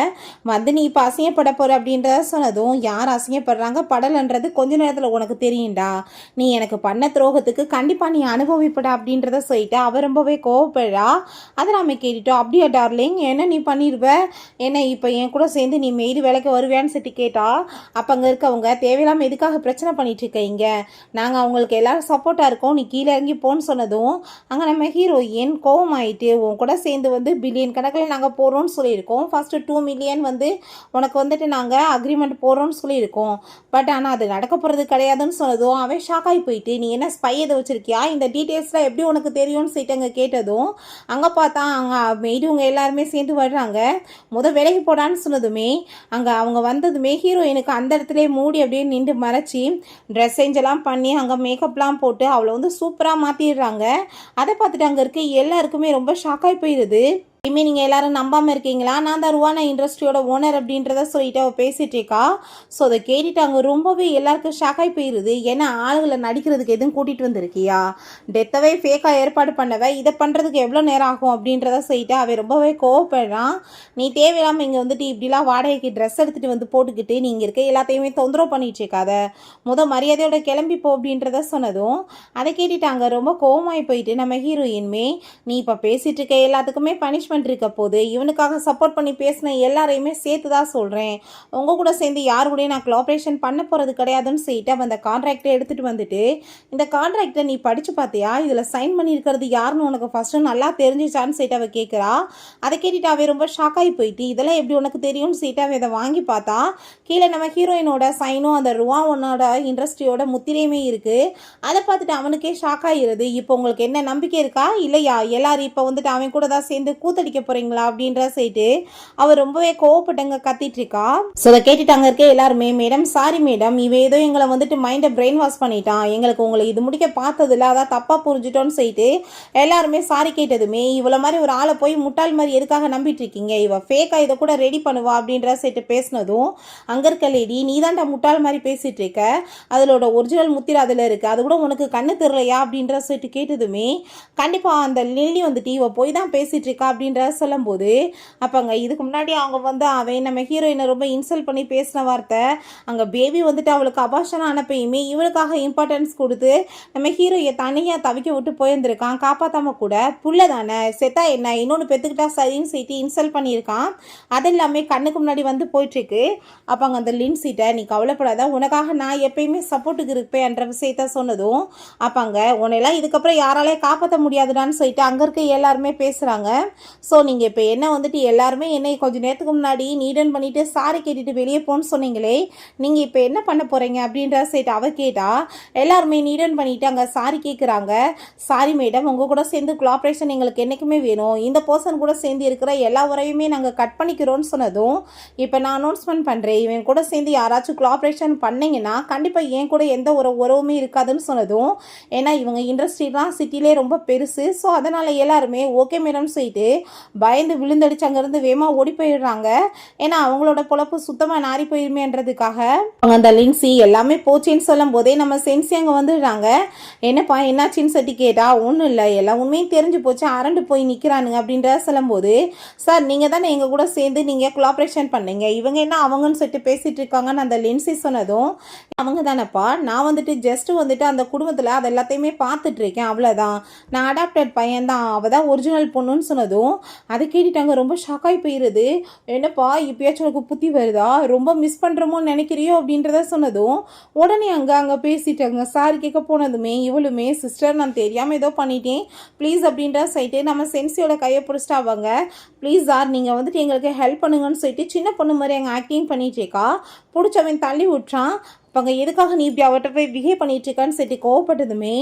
வந்து நீ இப்போ அசிங்கப்பட போகிற அப்படின்றத சொன்னதும் யார் அசிங்கப்படுறாங்க படலன்றது கொஞ்ச நேரத்தில் உனக்கு தெரியும்டா, நீ எனக்கு பண்ண துரோகத்துக்கு கண்டிப்பாக நீ அனுபவிப்பட அப்படின்றத சொல்லிட்டு அவ ரொம்பவே கோவப்படுறா. அதை நாம கேட்டுட்டோம். அப்படியா டார்லிங் என்ன நீ பண்ணிடுவ, என்ன இப்போ என் கூட சேர்ந்து நீ மெய்டு வேலைக்கு வருவியான்னு சொல்லி கேட்டா அப்போ அங்கே இருக்கவங்க தேவையில்லாமல் எதுக்காக பிரச்சனை பண்ணிட்டு இருக்கீங்க, நாங்கள் அவங்களுக்கு எல்லாரும் சப்போர்ட்டாக இருக்கோம், நீ கீழே இறங்கி போன்னு சொன்னதும் அங்கே நம்ம ஹீரோயின் கோவமாயிட்டு உன் கூட சேர்ந்து வந்து பில்லியன் கணக்கில் நாங்கள் போகிறோம்னு சொல்லியிருக்கோம், ஃபஸ்ட்டு 2 மில்லியன் வந்து உனக்கு வந்துட்டு நாங்கள் அக்ரிமெண்ட் போகிறோம்னு சொல்லியிருக்கோம், பட் ஆனால் அது நடக்க போகிறது கிடையாதுன்னு சொன்னதும் அவன் ஷாக்காகி போயிட்டு நீ என்ன ஸ்பை எதை வச்சிருக்கியா, இந்த டீட்டெயில்ஸ்லாம் எப்படி உனக்கு தெரியும்னு சொல்லிட்டு அங்கே கேட்டதும் அங்கே பார்த்தா அங்கே மெய்டுவங்க எல்லாருமே சேர்ந்து வர்றாங்க. விலைக்கு போடான்னு சொன்னதுமே அங்கே அவங்க வந்ததுமே ஹீரோயினுக்கு அந்த இடத்துல மூடி அப்படியே நின்று மறைச்சி ட்ரெஸ் சேஞ்செல்லாம் பண்ணி அங்கே மேக்கப்லாம் போட்டு அவளை வந்து சூப்பராக மாற்றிடுறாங்க. அதை பார்த்துட்டு அங்கே இருக்க எல்லாருக்குமே ரொம்ப ஷாக்காகி போயிடுது. இனிமேல் நீங்கள் எல்லாரும் நம்பாமல் இருக்கீங்களா, நான் தான் ருவானா இண்டஸ்ட்ரியோட ஓனர் அப்படின்றத சொல்லிட்டு அவள் பேசிகிட்டு இருக்கா. ஸோ அதை கேட்டுட்டு அங்கே ரொம்பவே எல்லாருக்கும் ஷாக்காகி போயிடுது. ஏன்னா ஆளுகளை நடிக்கிறதுக்கு எதுவும் கூட்டிகிட்டு வந்திருக்கியா, டெத்தவே ஃபேக்காக ஏற்பாடு பண்ணவ, இதை பண்ணுறதுக்கு எவ்வளோ நேரம் ஆகும் அப்படின்றத சொல்லிட்டு அவன் ரொம்பவே கோவப்படுறான். நீ தேவையில்லாமல் இங்கே வந்துட்டு இப்படிலாம் வாடகைக்கு ட்ரெஸ் எடுத்துகிட்டு வந்து போட்டுக்கிட்டு நீங்கள் இருக்க எல்லாத்தையுமே தொந்தரவு பண்ணிட்டு இருக்காத, மரியாதையோட கிளம்பி போ அப்படின்றத சொன்னதும் அதை கேட்டுட்டு அங்கே ரொம்ப கோவமாகி போயிட்டு நம்ம ஹீரோயின்மே நீ இப்போ பேசிகிட்டு இருக்க எல்லாத்துக்குமே பனிஷ்மெண்ட் மேனேஜ்மெண்ட் இருக்க போது இவனுக்காக சப்போர்ட் பண்ணி பேசின எல்லாரையுமே சேர்த்து தான் சொல்கிறேன். உங்கள் கூட சேர்ந்து யார் கூடயும் நான் கோஆப்ரேஷன் பண்ண போகிறது கிடையாதுன்னு சொல்லிட்டு அவன் அந்த கான்ட்ராக்டை எடுத்துகிட்டு வந்துட்டு, இந்த கான்ட்ராக்டை நீ படித்து பார்த்தியா, இதில் சைன் பண்ணியிருக்கிறது யாருன்னு உனக்கு ஃபஸ்ட்டு நல்லா தெரிஞ்சிச்சான்னு சொல்லிட்டு அவள் கேட்குறா. அதை கேட்டுட்டு அவன் ரொம்ப ஷாக்காகி போயிட்டு, இதெல்லாம் எப்படி உனக்கு தெரியும்னு சொல்லிட்டு அவன் இதை வாங்கி பார்த்தா கீழே நம்ம ஹீரோயினோட சைனும் அந்த ருவானோட இண்டஸ்ட்ரியோட முத்திரையுமே இருக்குது. அதை பார்த்துட்டு அவனுக்கே ஷாக் ஆகிடுது. இப்போ உங்களுக்கு என்ன நம்பிக்கை இருக்கா இல்லையா, எல்லாரும் இப்போ வந்துட்டு அவன் கூட தான் சேர்ந்து கூத்தடிக்க போகிறீங்களா அப்படின்ற சைட்டு அவர் ரொம்பவே கோவப்பட்டங்க கத்திட்டு இருக்கா. ஸோ அதை கேட்டுட்டு அங்கே இருக்க எல்லாருமே, மேடம் சாரி மேடம், இவன் ஏதோ எங்களை வந்துட்டு மைண்டை பிரெயின் வாஷ் பண்ணிட்டான், எங்களுக்கு உங்களை இது முடிக்க பார்த்ததில்ல, அதான் தப்பாக புரிஞ்சுட்டோன்னு சொல்லிட்டு எல்லாருமே சாரி கேட்டதுமே, இவ்வளோ மாதிரி ஒரு ஆளை போய் முட்டாள் மாதிரி எதுக்காக நம்பிட்டு இருக்கீங்க, இவ ஃபேக்காக இதை கூட ரெடி பண்ணுவா அப்படின்ற சைட்டு பேசினதும் அங்கே இருக்க லேடி, நீ தான்டா முட்டாள் மாதிரி பேசிகிட்டு இருக்க, அதிலோட ஒரிஜினல் முத்திரை அதில் இருக்குது, அது கூட உனக்கு கண்ணு தெரியலையா அப்படின்ற சொல்லிட்டு கேட்டதுமே, கண்டிப்பாக அந்த லேடி வந்துட்டு இவ போய் தான் பேசிகிட்டு இருக்கா அப்படின்ற சொல்லும்போது, அப்போங்க இதுக்கு முன்னாடி அவங்க வந்து அவன் நம்ம ஹீரோயினை ரொம்ப இன்சல்ட் பண்ணி பேசின வார்த்தை, அங்கே பேபி வந்துட்டு அவளுக்கு அபாஷனம் அனுப்பையுமே இவளுக்காக இம்பார்ட்டன்ஸ் கொடுத்து நம்ம ஹீரோயை தனியாக தவிக்க விட்டு போயிருந்திருக்கான். காப்பாற்றாம கூட புள்ள தானே செத்தா என்ன, இன்னொன்று பெற்றுக்கிட்டா சரின்னு சொல்லிட்டு இன்சல்ட் பண்ணியிருக்கான். அது எல்லாமே கண்ணுக்கு முன்னாடி வந்து போயிட்டுருக்கு. அப்போ அங்கே அந்த லின்சிட்ட, நீ கவலைப்படாத, உனக்காக நான் எப்பயுமே சப்போர்ட்டுக்கு இருப்பேன்ற விஷயத்த சொன்னதும், அப்பாங்க உன்னையெல்லாம் இதுக்கப்புறம் யாராலே காப்பாற்ற முடியாதுடான்னு சொல்லிட்டு அங்கே இருக்க எல்லாருமே பேசுகிறாங்க. ஸோ நீங்கள் இப்போ என்ன வந்துட்டு எல்லாருமே என்னை கொஞ்சம் நேரத்துக்கு முன்னாடி நீடன் பண்ணிவிட்டு சாரி கேட்டுட்டு வெளியே போன்னு சொன்னீங்களே, நீங்கள் இப்போ என்ன பண்ண போகிறீங்க அப்படின்ற சொல்லிட்டு அவ கேட்டா, எல்லாருமே நீடன் பண்ணிவிட்டு அங்கே சாரி கேட்குறாங்க. சாரி மேடம், உங்கள் கூட சேர்ந்து கோஆப்ரேஷன் எங்களுக்கு என்றைக்குமே வேணும், இந்த பர்சன் கூட சேர்ந்து இருக்கிற எல்லா உரையுமே நாங்கள் கட் பண்ணிக்கிறோன்னு சொன்னதும், இப்போ நான் அனௌன்ஸ்மெண்ட் பண்ணுறேன், இவன் கூட சேர்ந்து யாராச்சும் கோஆப்ரேஷன் பண்ணிங்கன்னா கண்டிப்பாக என் கூட எந்த ஒரு உறவுமே இருக்காதுன்னு சொன்னதும், ஏன்னா இவங்க இண்டஸ்ட்ரிலாம் சிட்டிலே ரொம்ப பெருசு, ஸோ அதனால் எல்லாருமே ஓகே மேடம்னு சொல்லிட்டு பயந்து விழுந்தடிச்சு அங்கேருந்து வேகமாக ஓடி போயிடுறாங்க. ஏன்னா அவங்களோட பொழப்பு சுத்தமாக நாரி போயிருமேன்றதுக்காக. அவங்க அந்த லின்சி எல்லாமே போச்சேன்னு சொல்லும் போதே நம்ம சென்சி அங்கே வந்துடுறாங்க. என்னப்பா என்னாச்சின்னு சொல்லி கேட்டா, ஒன்றும் இல்லை, எல்லாம் உண்மையும் தெரிஞ்சு போச்சு, அரண்டு போய் நிற்கிறானுங்க அப்படின்ற சொல்லும்போது, சார் நீங்கள் தானே எங்கள் கூட சேர்ந்து நீங்கள் கோஆப்ரேஷன் பண்ணீங்க, இவங்க என்ன அவங்கன்னு சொல்லிட்டு பேசிகிட்டு இருக்காங்கன்னு அந்த லின்சி சொன்னதும், அவங்க தானேப்பா, நான் வந்துட்டு ஜஸ்ட்டு வந்துட்டு அந்த குடும்பத்தில் அது எல்லாத்தையுமே பார்த்துட்டு இருக்கேன், அவ்வளோதான், நான் அடாப்டட் பையன் தான், அவள் தான் ஒரிஜினல் பொண்ணுன்னு சொன்னதும் அதை கேட்டுட்டாங்க. ரொம்ப ஷாக்காகி போயிடுது. என்னப்பா இப்பயாச்சும் உனக்கு புத்தி வருதா, ரொம்ப மிஸ் பண்ணுறோமோன்னு நினைக்கிறியோ அப்படின்றத சொன்னதும் உடனே அங்கே பேசிட்டாங்க. சாரி கேட்க போனதுமே இவளுமே, சிஸ்டர் நான் தெரியாமல் ஏதோ பண்ணிட்டேன் ப்ளீஸ் அப்படின்ற சைட்டு நம்ம சென்சியோட கையை பிடிச்சிட்டு அவங்க, ப்ளீஸ் சார் நீங்கள் வந்துட்டு எங்களுக்கு ஹெல்ப் பண்ணுங்கன்னு சொல்லிட்டு சின்ன பொண்ணு மாதிரி அங்கே ஆக்டிங் பண்ணிட்டேக்கா. பிடிச்சவன் தள்ளி விட்டுறான். அவங்க எதுக்காக நீ இப்படி அவட்ட போய் பிஹேவ் பண்ணிட்டு இருக்கான்னு சொல்லி கோவப்பட்டதுமே,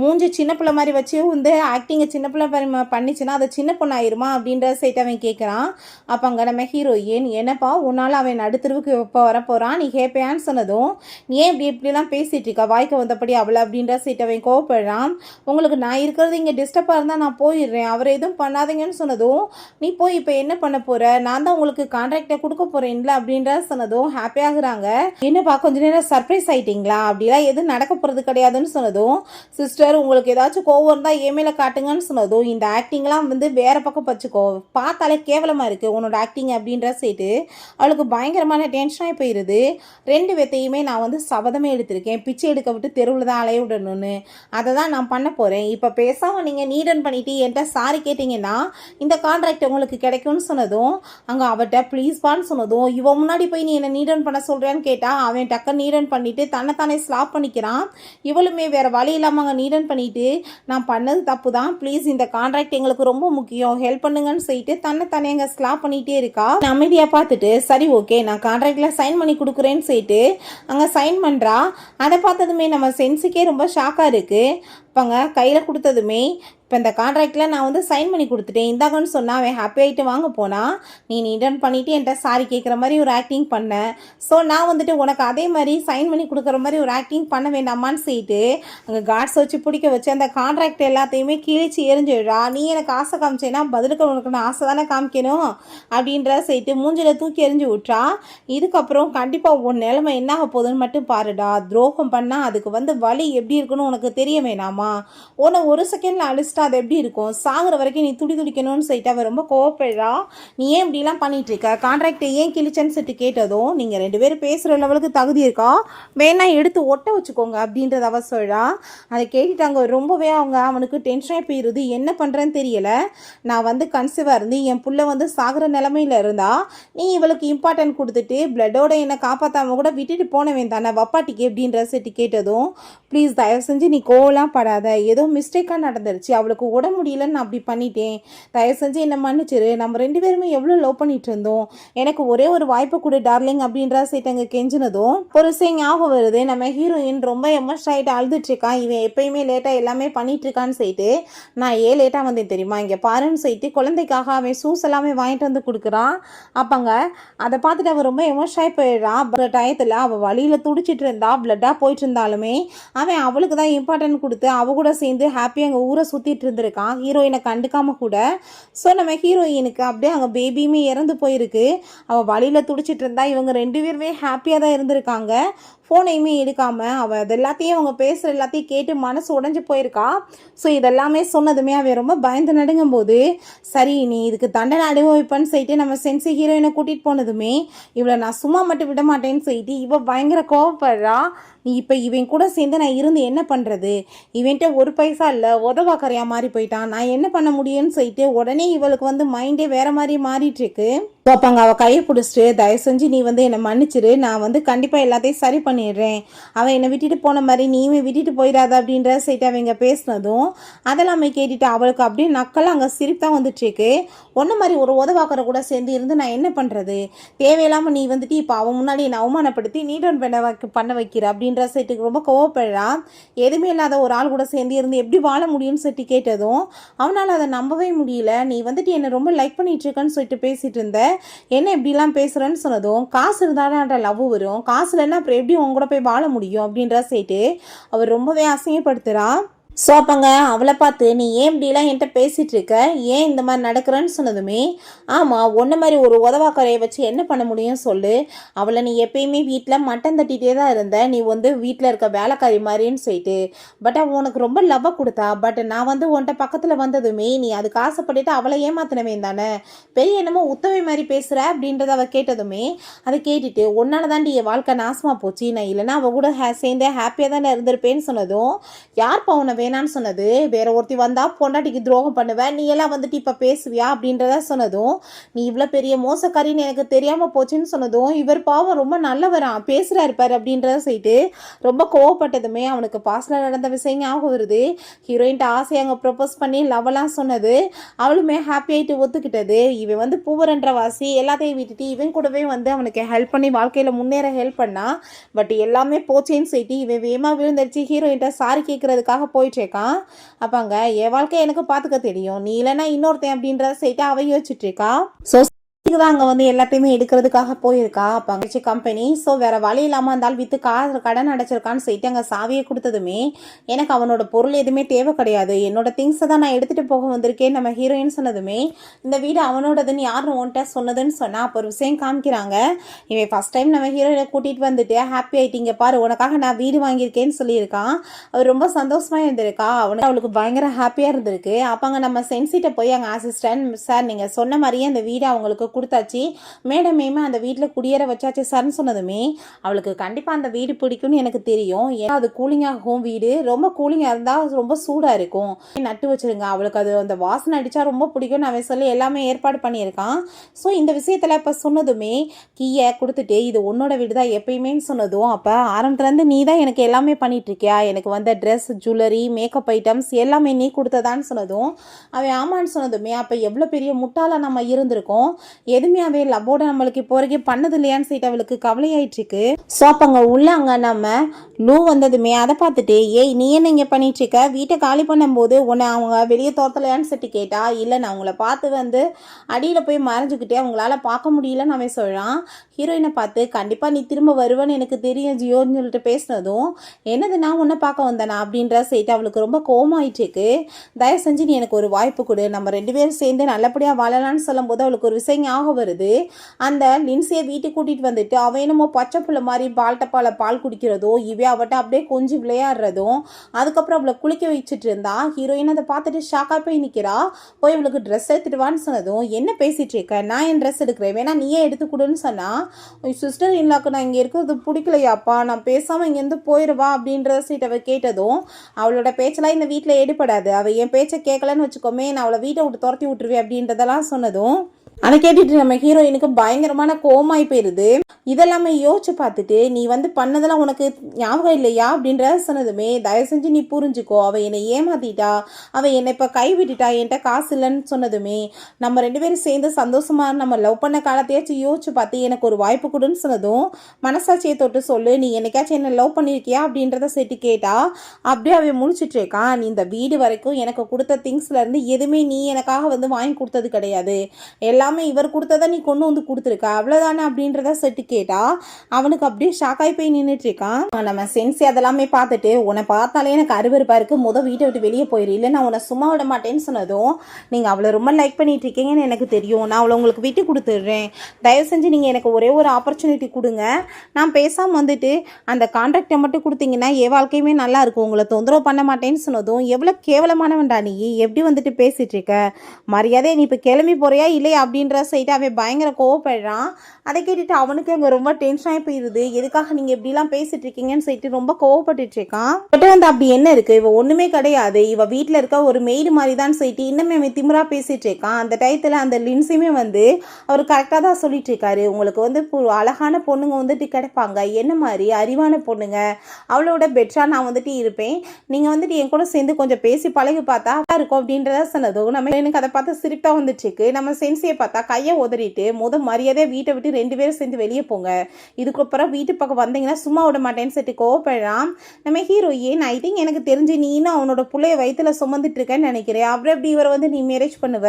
மூஞ்சி சின்ன பிள்ளை மாதிரி வச்சு வந்து ஆக்டிங்கை சின்ன பிள்ளை பண்ணிச்சுன்னா அது சின்ன பொண்ணு ஆயிருமா அப்படின்ற சைட்டு அவன் கேட்குறான். அப்போ அங்கே நம்ம ஹீரோயின், என்னப்பா உன்னால் அவன் நடுத்தருவுக்கு எப்போ வரப்போகிறான், நீ கேட்பேன்னு சொன்னதும், நீ ஏன் இப்படிலாம் பேசிகிட்டு இருக்கா வாய்க்கு வந்தபடி அவளை அப்படின்ற சைட்டு அவன் கோவப்படுறான். உங்களுக்கு நான் இருக்கிறது இங்கே டிஸ்டர்பாக இருந்தால் நான் போயிடுறேன், அவரை எதுவும் பண்ணாதீங்கன்னு சொன்னதும், நீ போய் இப்போ என்ன பண்ண போகிற, நான் தான் உங்களுக்கு கான்ட்ராக்டை கொடுக்க போகிறேன்ல அப்படின்ற சொன்னதும் ஹாப்பியாகிறாங்க. என்னப்பா கொஞ்ச நேரம் சர்ப்ரைஸ் ஆகிட்டிங்களா, அப்படிலாம் எதுவும் நடக்க போகிறது கிடையாதுன்னு சொன்னதும், சிஸ்டர் உங்களுக்கு ஏதாச்சும் கோவம் இருந்தால் ஏமேல காட்டுங்கன்னு சொன்னதும், இந்த ஆக்டிங்லாம் வந்து வேறு பக்கம் வச்சுக்கோ, பார்த்தாலே கேவலமாக இருக்குது உன்னோட ஆக்டிங் அப்படின்ற சைட்டு அவளுக்கு பயங்கரமான டென்ஷனாகி போயிடுது. ரெண்டு பேத்தையுமே நான் வந்து சபதமே எடுத்திருக்கேன், பிச்சை எடுக்க விட்டு தெருவில் தான் அலைய விடணும்னு, அதை தான் நான் பண்ண போகிறேன். இப்போ பேசாமல் நீங்கள் நீடன் பண்ணிவிட்டு என்கிட்ட சாரி கேட்டிங்கன்னா இந்த கான்ட்ராக்ட் உங்களுக்கு கிடைக்கும்னு சொன்னதும், அங்கே அவட்ட ப்ளீஸ்பான்னு சொன்னதும், இவன் முன்னாடி போய் நீ என்னை நீடன் பண்ண சொல்கிறேன்னு கேட்டால் அவன் டக்க நீடன் பண்ணிட்டு தன்னைத்தானே ஸ்லாப் பண்ணிக்கிறான். இவளுமே வேற வழி இல்லாமல் அங்கே நீடன் பண்ணிட்டு, நான் பண்ணது தப்பு தான், ப்ளீஸ் இந்த கான்ட்ராக்ட் எங்களுக்கு ரொம்ப முக்கியம், ஹெல்ப் பண்ணுங்கன்னு சொல்லிட்டு தன்னைத்தானே அங்கே ஸ்லாப் பண்ணிகிட்டே இருக்கா. அமைதியாக பார்த்துட்டு, சரி ஓகே நான் கான்ட்ராக்டில் சைன் பண்ணி கொடுக்குறேன்னு சொல்லிட்டு அங்கே சைன் பண்ணுறா. அதை பார்த்ததுமே நம்ம சென்ஸுக்கே ரொம்ப ஷாக்காக இருக்குது. இப்போங்க கையில் கொடுத்ததுமே, இப்போ இந்த கான்ட்ராக்டில் நான் வந்து சைன் பண்ணி கொடுத்துட்டேன் இந்தாங்கன்னு சொன்னால் அவன் ஹாப்பி ஆகிட்டு வாங்க போனால், நீ ரிட்டர்ன் பண்ணிவிட்டு என்கிட்ட சாரி கேட்குற மாதிரி ஒரு ஆக்டிங் பண்ணேன், ஸோ நான் வந்துட்டு உனக்கு அதே மாதிரி சைன் பண்ணி கொடுக்குற மாதிரி ஒரு ஆக்டிங் பண்ண வேண்டாமான்னு சொல்லிட்டு அங்கே கார்ட்ஸ் வச்சு பிடிக்க வச்சு அந்த கான்ட்ராக்ட் எல்லாத்தையுமே கிழிச்சு எரிஞ்சிடுறா. நீ எனக்கு ஆசை காமிச்சேன்னா பதிலுக்கு உனக்கு நான் ஆசை தானே காமிக்கணும் அப்படின்ற சொல்லிட்டு மூஞ்சில் தூக்கி எரிஞ்சு விட்றா. இதுக்கப்புறம் கண்டிப்பாக உன் நிலைமை என்ன ஆக போகுதுன்னு மட்டும் பாருடா, துரோகம் பண்ணால் அதுக்கு வந்து வலி எப்படி இருக்குன்னு உனக்கு தெரிய வேணாமா, உன்னை ஒரு செகண்டில் அழிச்சிட்டா அது எப்படி இருக்கும், சாகுற வரைக்கும் நீ துடிக்கணும்னு சொல்லிட்டு அவள் ரொம்ப கோவப்படுறா. நீ ஏன் இப்படிலாம் பண்ணிட்டு இருக்க, கான்ட்ராக்டை ஏன் கிழிச்சன்னு சொல்லிட்டு கேட்டதும், நீங்கள் 2 பேரும் பேசுகிற லெவலுக்கு தகுதி இருக்கா, வேணா எடுத்து ஒட்ட வச்சுக்கோங்க அப்படின்றத அவ சொல்கிறா. அதை கேட்டுட்டாங்க ரொம்பவே அவனுக்கு டென்ஷனாக போயிடுது. என்ன பண்ணுறேன்னு தெரியல, நான் வந்து கன்சீவாக இருந்து என் புள்ள வந்து சாகுற நிலமையில இருந்தா நீ இவளுக்கு இம்பார்ட்டன்ட் கொடுத்துட்டு பிளட்டோட என்னை காப்பாற்றாம கூட விட்டுட்டு போனவேன் தானே வப்பாட்டிக்கு அப்படின்ற செட்டு கேட்டதும், ப்ளீஸ் தயவு செஞ்சு நீ கோவலாம் படாத, ஏதோ மிஸ்டேக்காக நடந்துருச்சு, அவளுக்கு உட முடியலன்னு நான் அப்படி பண்ணிட்டேன், தயவு செஞ்சு என்னை மன்னிச்சிரு, நம்ம 2 பேருமே எவ்வளோ லவ் பண்ணிட்டு இருந்தோம், எனக்கு ஒரே ஒரு வாய்ப்பு கொடு டார்லிங் அப்படின்ற சைட் அங்கே கெஞ்சினதும் ஒரு விஷயம் ஞாபகம் வருது. நம்ம ஹீரோயின் ரொம்ப எமோஷன் ஆகிட்டு அழுதுட்டு இருக்கான். இவன் எப்பயுமே லேட்டாக எல்லாமே பண்ணிட்டு இருக்கான்னு சொல்லிட்டு, நான் ஏன் லேட்டாக வந்தேன் தெரியுமா, இங்கே பாருன்னு சொல்லிட்டு குழந்தைக்காக அவன் ஷூஸ் எல்லாமே வாங்கிட்டு வந்து கொடுக்குறான். அப்பங்க அதை பார்த்துட்டு அவள் ரொம்ப எமோஷன் ஆகி போயிடுறான். டயத்தில் அவள் வழியில் துடிச்சிட்டு இருந்தா, பிளட்டாக போயிட்டு இருந்தாலுமே அவன் அவளுக்கு தான் இம்பார்ட்டன்ட் கொடுத்து அவ கூட சேர்ந்து ஹாப்பியாக அங்கே ஊரை சுற்றிட்டு இருந்திருக்கான், ஹீரோயினை கண்டுக்காம கூட. ஸோ நம்ம ஹீரோயினுக்கு அப்படியே அங்கே பேபியுமே இறந்து போயிருக்கு. அவள் வழியில் துடிச்சிட்டு இருந்தா, இவங்க 2 பேருமே ஹாப்பியாக தான் இருந்திருக்காங்க. ஃபோனையுமே எடுக்காமல் அவள் அது எல்லாத்தையும் அவங்க பேசுகிற எல்லாத்தையும் கேட்டு மனசு உடஞ்சி போயிருக்கா. ஸோ இதெல்லாமே சொன்னதுமே அவன் ரொம்ப பயந்து நடுங்கும் போது, சரி நீ இதுக்கு தண்டனை அனுபவிப்பன்னு சொல்லிட்டு நம்ம சென்சி ஹீரோயினை கூட்டிகிட்டு போனதுமே இவளை நான் சும்மா மட்டும் விட மாட்டேன்னு சொல்லிட்டு இவள் பயங்கர கோவப்படுறா. நீ இப்போ இவன் கூட சேர்ந்து நான் இருந்து என்ன பண்ணுறது, இவன்ட்ட ஒரு பைசா இல்லை, உதவாக்கரையாக மாறி போயிட்டான், நான் என்ன பண்ண முடியும்னு சொல்லிட்டு உடனே இவளுக்கு வந்து மைண்டே வேறு மாதிரி மாறிட்டுருக்கு. அப்போ அவள் கையை பிடிச்சிட்டு, தயவு செஞ்சு நீ வந்து என்னை மன்னிச்சிரு, நான் வந்து கண்டிப்பாக எல்லாத்தையும் சரி பண்ணிடுறேன், அவன் என்னை விட்டுட்டு போன மாதிரி நீயுமே விட்டுட்டு போயிடாத அப்படின்ற சைட்டு அவங்க பேசினதும் அதெல்லாமே கேட்டுட்டு அவளுக்கு அப்படியே நக்கெல்லாம் அங்கே சிரிப்பாக வந்துட்டுருக்கு. ஒன்று மாதிரி ஒரு உதவாக்கரை கூட சேர்ந்து இருந்து நான் என்ன பண்ணுறது, தேவையில்லாமல் நீ வந்துட்டு இப்போ அவன் முன்னாடி என்னை அவமானப்படுத்தி நீ டவுன் பண்ண வைக்கிற அப்படின்ற சைட்டுக்கு ரொம்ப கோவப்படுறா. எதுவுமே இல்லாத ஒரு ஆள் கூட சேர்ந்து இருந்து எப்படி வாழ முடியும்னு சொல்லிட்டு கேட்டதும் அவனால் அதை நம்பவே முடியல. நீ வந்துட்டு என்னை ரொம்ப லைக் பண்ணிட்டு இருக்கன்னு சொல்லிட்டு பேசிட்டு இருந்த, என்ன இப்படிலாம் பேசுகிறேன்னு சொன்னதும், காசு இருந்தாலும் லவ் வரும், காசு இல்லைன்னா அப்புறம் எப்படி உங்க கூட போய் வாழ முடியும் அப்படின்ற சைட்டு அவர் ரொம்பவே அசிங்கப்படுத்துகிறா. ஸோ அப்போங்க அவளை பார்த்து, நீ ஏன் இப்படிலாம் என்கிட்ட பேசிகிட்டு இருக்க, ஏன் இந்த மாதிரி நடக்கிறேன்னு சொன்னதுமே, ஆமாம் ஒன்றை மாதிரி ஒரு உதவாக்கரையை வச்சு என்ன பண்ண முடியும் சொல்லு, அவளை நீ எப்பயுமே வீட்டில் மட்டன் தட்டிகிட்டே தான் இருந்த, நீ வந்து வீட்டில் இருக்க வேலைக்காரி மாதிரின்னு சொல்லிட்டு, பட் அவள் உனக்கு ரொம்ப லவ்வை கொடுத்தா, பட் நான் வந்து உன்கிட்ட பக்கத்தில் வந்ததுமே நீ அதுக்கு ஆசைப்பட்டுட்டு அவளை ஏமாத்தினவே தானே, பெரிய என்னமோ உத்தவை மாதிரி பேசுகிற அப்படின்றத அவள் கேட்டதுமே, அதை கேட்டுட்டு உன்னால தாண்டி என் வாழ்க்கை நாசமாக போச்சு, நான் இல்லைன்னா அவள் கூட சேர்ந்தே ஹாப்பியாக தானே இருந்திருப்பேன்னு சொன்னதும், யார் பவுனை வேணான்னு சொன்னது, வேற ஒருத்தி வந்தா பொண்டாட்டிக்கு துரோகம் பண்ணுவேன், நீ எல்லாம் வந்துட்டு இப்ப பேசுவியா அப்படின்றத சொன்னதும், நீ இவ்வளவு பெரிய மோசக்காரின்னு எனக்கு தெரியாம போச்சுன்னு சொன்னதும், இவர் பாவம் ரொம்ப நல்லவரா பேசுறாரு பாரு அப்படின்றத சொல்லிட்டு ரொம்ப கோவப்பட்டதுமே அவனுக்கு பாஸ்ட்ல நடந்த விஷயம் ஞாபகம் வருது. ஹீரோயின்ட்ட ஆசை அங்கே ப்ரொப்போஸ் பண்ணி லவ்வெல்லாம் சொன்னது, அவளுமே ஹாப்பி ஆகிட்டு ஒத்துக்கிட்டது. இவன் வந்து பூவரன்ற வாசி எல்லாத்தையும் விட்டுட்டு இவன் கூடவே வந்து அவனுக்கு ஹெல்ப் பண்ணி வாழ்க்கையில் முன்னேற ஹெல்ப் பண்ணா. பட் எல்லாமே போச்சேன்னு சொல்லிட்டு இவன் வேகமா விழுந்துருச்சு ஹீரோயின்ட்ட சாரி கேட்கறதுக்காக போயிட்டு இருக்கான். அப்பாங்க என் வாழ்க்கை எனக்கு பார்த்துக்க தெரியும், நீ இல்லைன்னா இன்னொருத்தன் அப்படின்றத செய்யிட்டு அவ யோசிச்சுட்டு இருக்கா. ஸோ தான் அங்கே வந்து எல்லாத்தையுமே எடுக்கிறதுக்காக போயிருக்கா பங்கச்சி கம்பெனி. ஸோ வேற வழி இல்லாமல் இருந்தாலும் விற்று கடன் அடைச்சிருக்கான்னு சொல்லிட்டு அங்கே சாவியை கொடுத்ததுமே, எனக்கு அவனோட பொருள் எதுவுமே தேவை கிடையாது, என்னோட திங்ஸை தான் நான் எடுத்துகிட்டு போக வந்திருக்கேன் நம்ம ஹீரோயின் சொன்னதுமே, இந்த வீடு அவனோடதுன்னு யாரும் உன்ட்ட சொன்னதுன்னு சொன்னால் அப்போ ஒரு விஷயம் காமிக்கிறாங்க. இவன் ஃபர்ஸ்ட் டைம் நம்ம ஹீரோயினை கூட்டிகிட்டு வந்துட்டு ஹாப்பி ஆகிட்டீங்க பாரு உனக்காக நான் வீடு வாங்கியிருக்கேன்னு சொல்லியிருக்கான். அவர் ரொம்ப சந்தோஷமாக இருந்திருக்கா, அவளுக்கு பயங்கர ஹாப்பியாக இருந்திருக்கு. அப்போ அங்கே நம்ம சென்சிட்ட போய் அங்கே அசிஸ்டன்ட் சார் நீங்கள் சொன்ன மாதிரியே அந்த வீடு அவங்களுக்கு கொடுத்தாச்சு, மேடமேமே அந்த வீட்டில் குடியேற வச்சாச்சு சார்ன்னு சொன்னதுமே, அவளுக்கு கண்டிப்பாக அந்த வீடு பிடிக்கும்னு எனக்கு தெரியும், ஏன்னா அது கூலிங் ஆகும், வீடு ரொம்ப கூலிங்காக இருந்தால் ரொம்ப சூடாக இருக்கும், நட்டு வச்சிருங்க, அவளுக்கு அது அந்த வாசனை அடித்தா ரொம்ப பிடிக்கும்னு அவன் சொல்லி எல்லாமே ஏற்பாடு பண்ணியிருக்கான். ஸோ இந்த விஷயத்தில் இப்போ சொன்னதுமே கீயை கொடுத்துட்டு இது உன்னோட வீடு தான் எப்பயுமேன்னு சொன்னதும், அப்போ ஆரம்பத்துலேருந்து நீ தான் எனக்கு எல்லாமே பண்ணிட்டு இருக்கியா, எனக்கு வந்த ட்ரெஸ் ஜுவல்லரி மேக்கப் ஐட்டம்ஸ் எல்லாமே நீ கொடுத்ததான்னு சொன்னதும் அவன் ஆமான்னு சொன்னதுமே, அப்போ எவ்வளோ பெரிய முட்டாளாக நம்ம இருந்திருக்கோம், எதுவுமே அவன் லவ்வோட நம்மளுக்கு இப்போ வரைக்கும் பண்ணது இல்லையான்னு சொல்லிட்டு அவளுக்கு கவலையாயிட்டு இருக்கு. ஸோ அப்போ அங்கே உள்ளாங்க நம்ம லூ வந்ததுமே அதை பார்த்துட்டு, ஏய் நீ என்ன இங்கே பண்ணிட்டு இருக்க, வீட்டை காலி பண்ணும்போது உன்னை அவங்க வெளியே தோத்தலையான்னு சொல்லிட்டு கேட்டா, இல்லை நான் அவங்கள பார்த்து வந்து அடியில் போய் மறைஞ்சுக்கிட்டே அவங்களால பார்க்க முடியலன்னு அவன் சொல்கிறான். ஹீரோயினை பார்த்து, கண்டிப்பாக நீ திரும்ப வருவேன்னு எனக்கு தெரியும் ஜியோன்னு சொல்லிட்டு பேசினதும், என்னது நான் உன்னை பார்க்க வந்தேனா அப்படின்ற சொல்லிட்டு அவளுக்கு ரொம்ப கோவமாயிட்டு இருக்கு. தயவு செஞ்சு நீ எனக்கு ஒரு வாய்ப்பு கொடு, நம்ம 2 பேரும் சேர்ந்து நல்லபடியாக வாழலான்னு சொல்லும் போது அவளுக்கு ஒரு விஷயம் ஞாபகம் வருது. அந்த லின்சியை வீட்டுக்கு கூட்டிகிட்டு வந்துட்டு அவன் என்னமோ பச்சை புள்ள மாதிரி பால்டப்பால பால் குடிக்கிறதோ, இவ அப்படியே அவட்ட அப்படியே கொஞ்சம் விளையாடுறதும் அதுக்கப்புறம் அவளை குளிக்க வச்சுட்டு இருந்தா. ஹீரோயின் அதை பார்த்துட்டு ஷாக்காக போய் நிற்கிறா. போய் இவளுக்கு ட்ரெஸ் எடுத்துட்டு வான்னு சொன்னதும், என்ன பேசிட்டு இருக்க, நான் என் ட்ரெஸ் எடுக்கிறேன், வேணா நீயே எடுத்து கொடுன்னு சொன்னா. சிஸ்டர் இல்லாக்கு நான் இங்கே இருக்கிறது பிடிக்கலையாப்பா, நான் பேசாமல் இங்கேருந்து போயிடுவா அப்படின்றத சீட் அவள் கேட்டதும், அவளோட பேச்செல்லாம் இந்த வீட்டில் எடுபடாது, அவள் என் பேச்சை கேட்கலன்னு வச்சுக்கோமே, நான் அவளை வீட்டை விட்டு துரத்தி விட்டுருவேன் அப்படின்றதெல்லாம் சொன்னதும், அதை கேட்டுட்டு நம்ம ஹீரோயினுக்கு பயங்கரமான கோமாய் போயிருது. இதெல்லாமே யோசிச்சு பார்த்துட்டு, நீ வந்து பண்ணதெல்லாம் உனக்கு ஞாபகம் இல்லையா அப்படின்ற சொன்னதுமே, தயவு செஞ்சு நீ புரிஞ்சுக்கோ, அவள் என்னை ஏமாத்திட்டா, அவள் என்னை இப்போ கைவிட்டுட்டா, என்கிட்ட காசு இல்லைன்னு சொன்னதுமே, நம்ம 2 பேரும் சேர்ந்து சந்தோஷமா நம்ம லவ் பண்ண காலத்தையாச்சும் யோசிச்சு பார்த்து எனக்கு ஒரு வாய்ப்பு கொடுன்னு சொன்னதும், மனசாட்சியை தொட்டு சொல்லு, நீ என்னைக்காச்சும் என்ன லவ் பண்ணியிருக்கியா அப்படின்றத செட்டு கேட்டா. அப்படியே அவன் முழிச்சிட்டு இருக்கான். நீ இந்த வீடு வரைக்கும் எனக்கு கொடுத்த திங்ஸ்லேருந்து எதுவுமே நீ எனக்காக வந்து வாங்கி கொடுத்தது கிடையாது, எல்லாமே இவர் கொடுத்ததை நீ கொண்டு வந்து கொடுத்துருக்க, அவ்வளோதானே அப்படின்றத செட்டு கேட்டா. அவனுக்கு அப்படியே ஷாக்காகி போய் நின்றுட்டு இருக்கான். நம்ம சென்சி அதெல்லாமே பார்த்துட்டு, உன்னை பார்த்தாலே எனக்கு அருவருப்பா இருக்கு, வீட்டை விட்டு வெளியே போயிரு, இல்லை நான் உன்னை சும்மா விட மாட்டேன்னு சொன்னதும், நீங்கள் அவளை ரொம்ப லைக் பண்ணிட்டு இருக்கீங்கன்னு எனக்கு தெரியும், நான் அவளை உங்களுக்கு விட்டு கொடுத்துட்றேன், தயவு செஞ்சு நீங்கள் எனக்கு ஒரே ஒரு ஆப்பர்ச்சுனிட்டி கொடுங்க, நான் பேசாமல் வந்துட்டு அந்த கான்ட்ராக்டை மட்டும் கொடுத்தீங்கன்னா என் வாழ்க்கையுமே நல்லா இருக்கும், உங்களை தொந்தரவு பண்ண மாட்டேன்னு சொன்னதும், எவ்வளோ கேவலமானவன்டா நீ, எப்படி வந்துட்டு பேசிட்டு இருக்க, மரியாதையை நீ இப்போ கிளம்பி போறியா இல்லையா அப்படின்ற சைட்டு அவன் பயங்கர கோவப்படுறான். அதை கேட்டுட்டு அவனுக்கு அங்கே ரொம்ப டென்ஷனாகி போயிடுது. எதுக்காக நீங்கள் இப்படிலாம் பேசிட்டு இருக்கீங்கன்னு சொல்லிட்டு ரொம்ப கோவப்பட்டுட்டு இருக்கான். பட் வந்து அப்படி என்ன இருக்குது, இவ ஒன்றுமே கிடையாது, இவ வீட்டில் இருக்க ஒரு மெய்டு மாதிரி தான் சொல்லிட்டு இன்னுமே அவன் திமிரா பேசிட்டு இருக்கான். அந்த டயத்தில் அந்த லின்ஸுமே வந்து அவர் கரெக்டாக தான் சொல்லிட்டு இருக்காரு, உங்களுக்கு வந்து அழகான பொண்ணுங்க வந்துட்டு கிடைப்பாங்க, என்ன மாதிரி அறிவான பொண்ணுங்க, அவளோட பெட்டராக நான் வந்துட்டு இருப்பேன், நீங்கள் வந்துட்டு என் கூட சேர்ந்து கொஞ்சம் பேசி பழகி பார்த்தா இருக்கும் அப்படின்றத சொன்னதும், நம்ம எனக்கு அதை பார்த்து சிரிப்பாக வந்துட்டு இருக்கு. நம்ம சென்சியை பார்த்தா கையை உதறிட்டு, மரியாதையை வீட்டை விட்டு 2 பேரும் சேர்ந்து வெளியே போங்க, இதுக்கப்புறம் வீட்டு பக்கம் வந்தீங்கன்னா சும்மா விட மாட்டேன்னு சொல்லிட்டு கோவப்படுறான். நம்ம ஹீரோயின், ஐ திங்க் எனக்கு தெரிஞ்சு நீனும் அவனோட பிள்ளைய வயிற்றுல சுமந்துட்டு இருக்கேன்னு நினைக்கிறேன், அப்புறம் எப்படி இவரை வந்து நீ மேரேஜ் பண்ணுவ,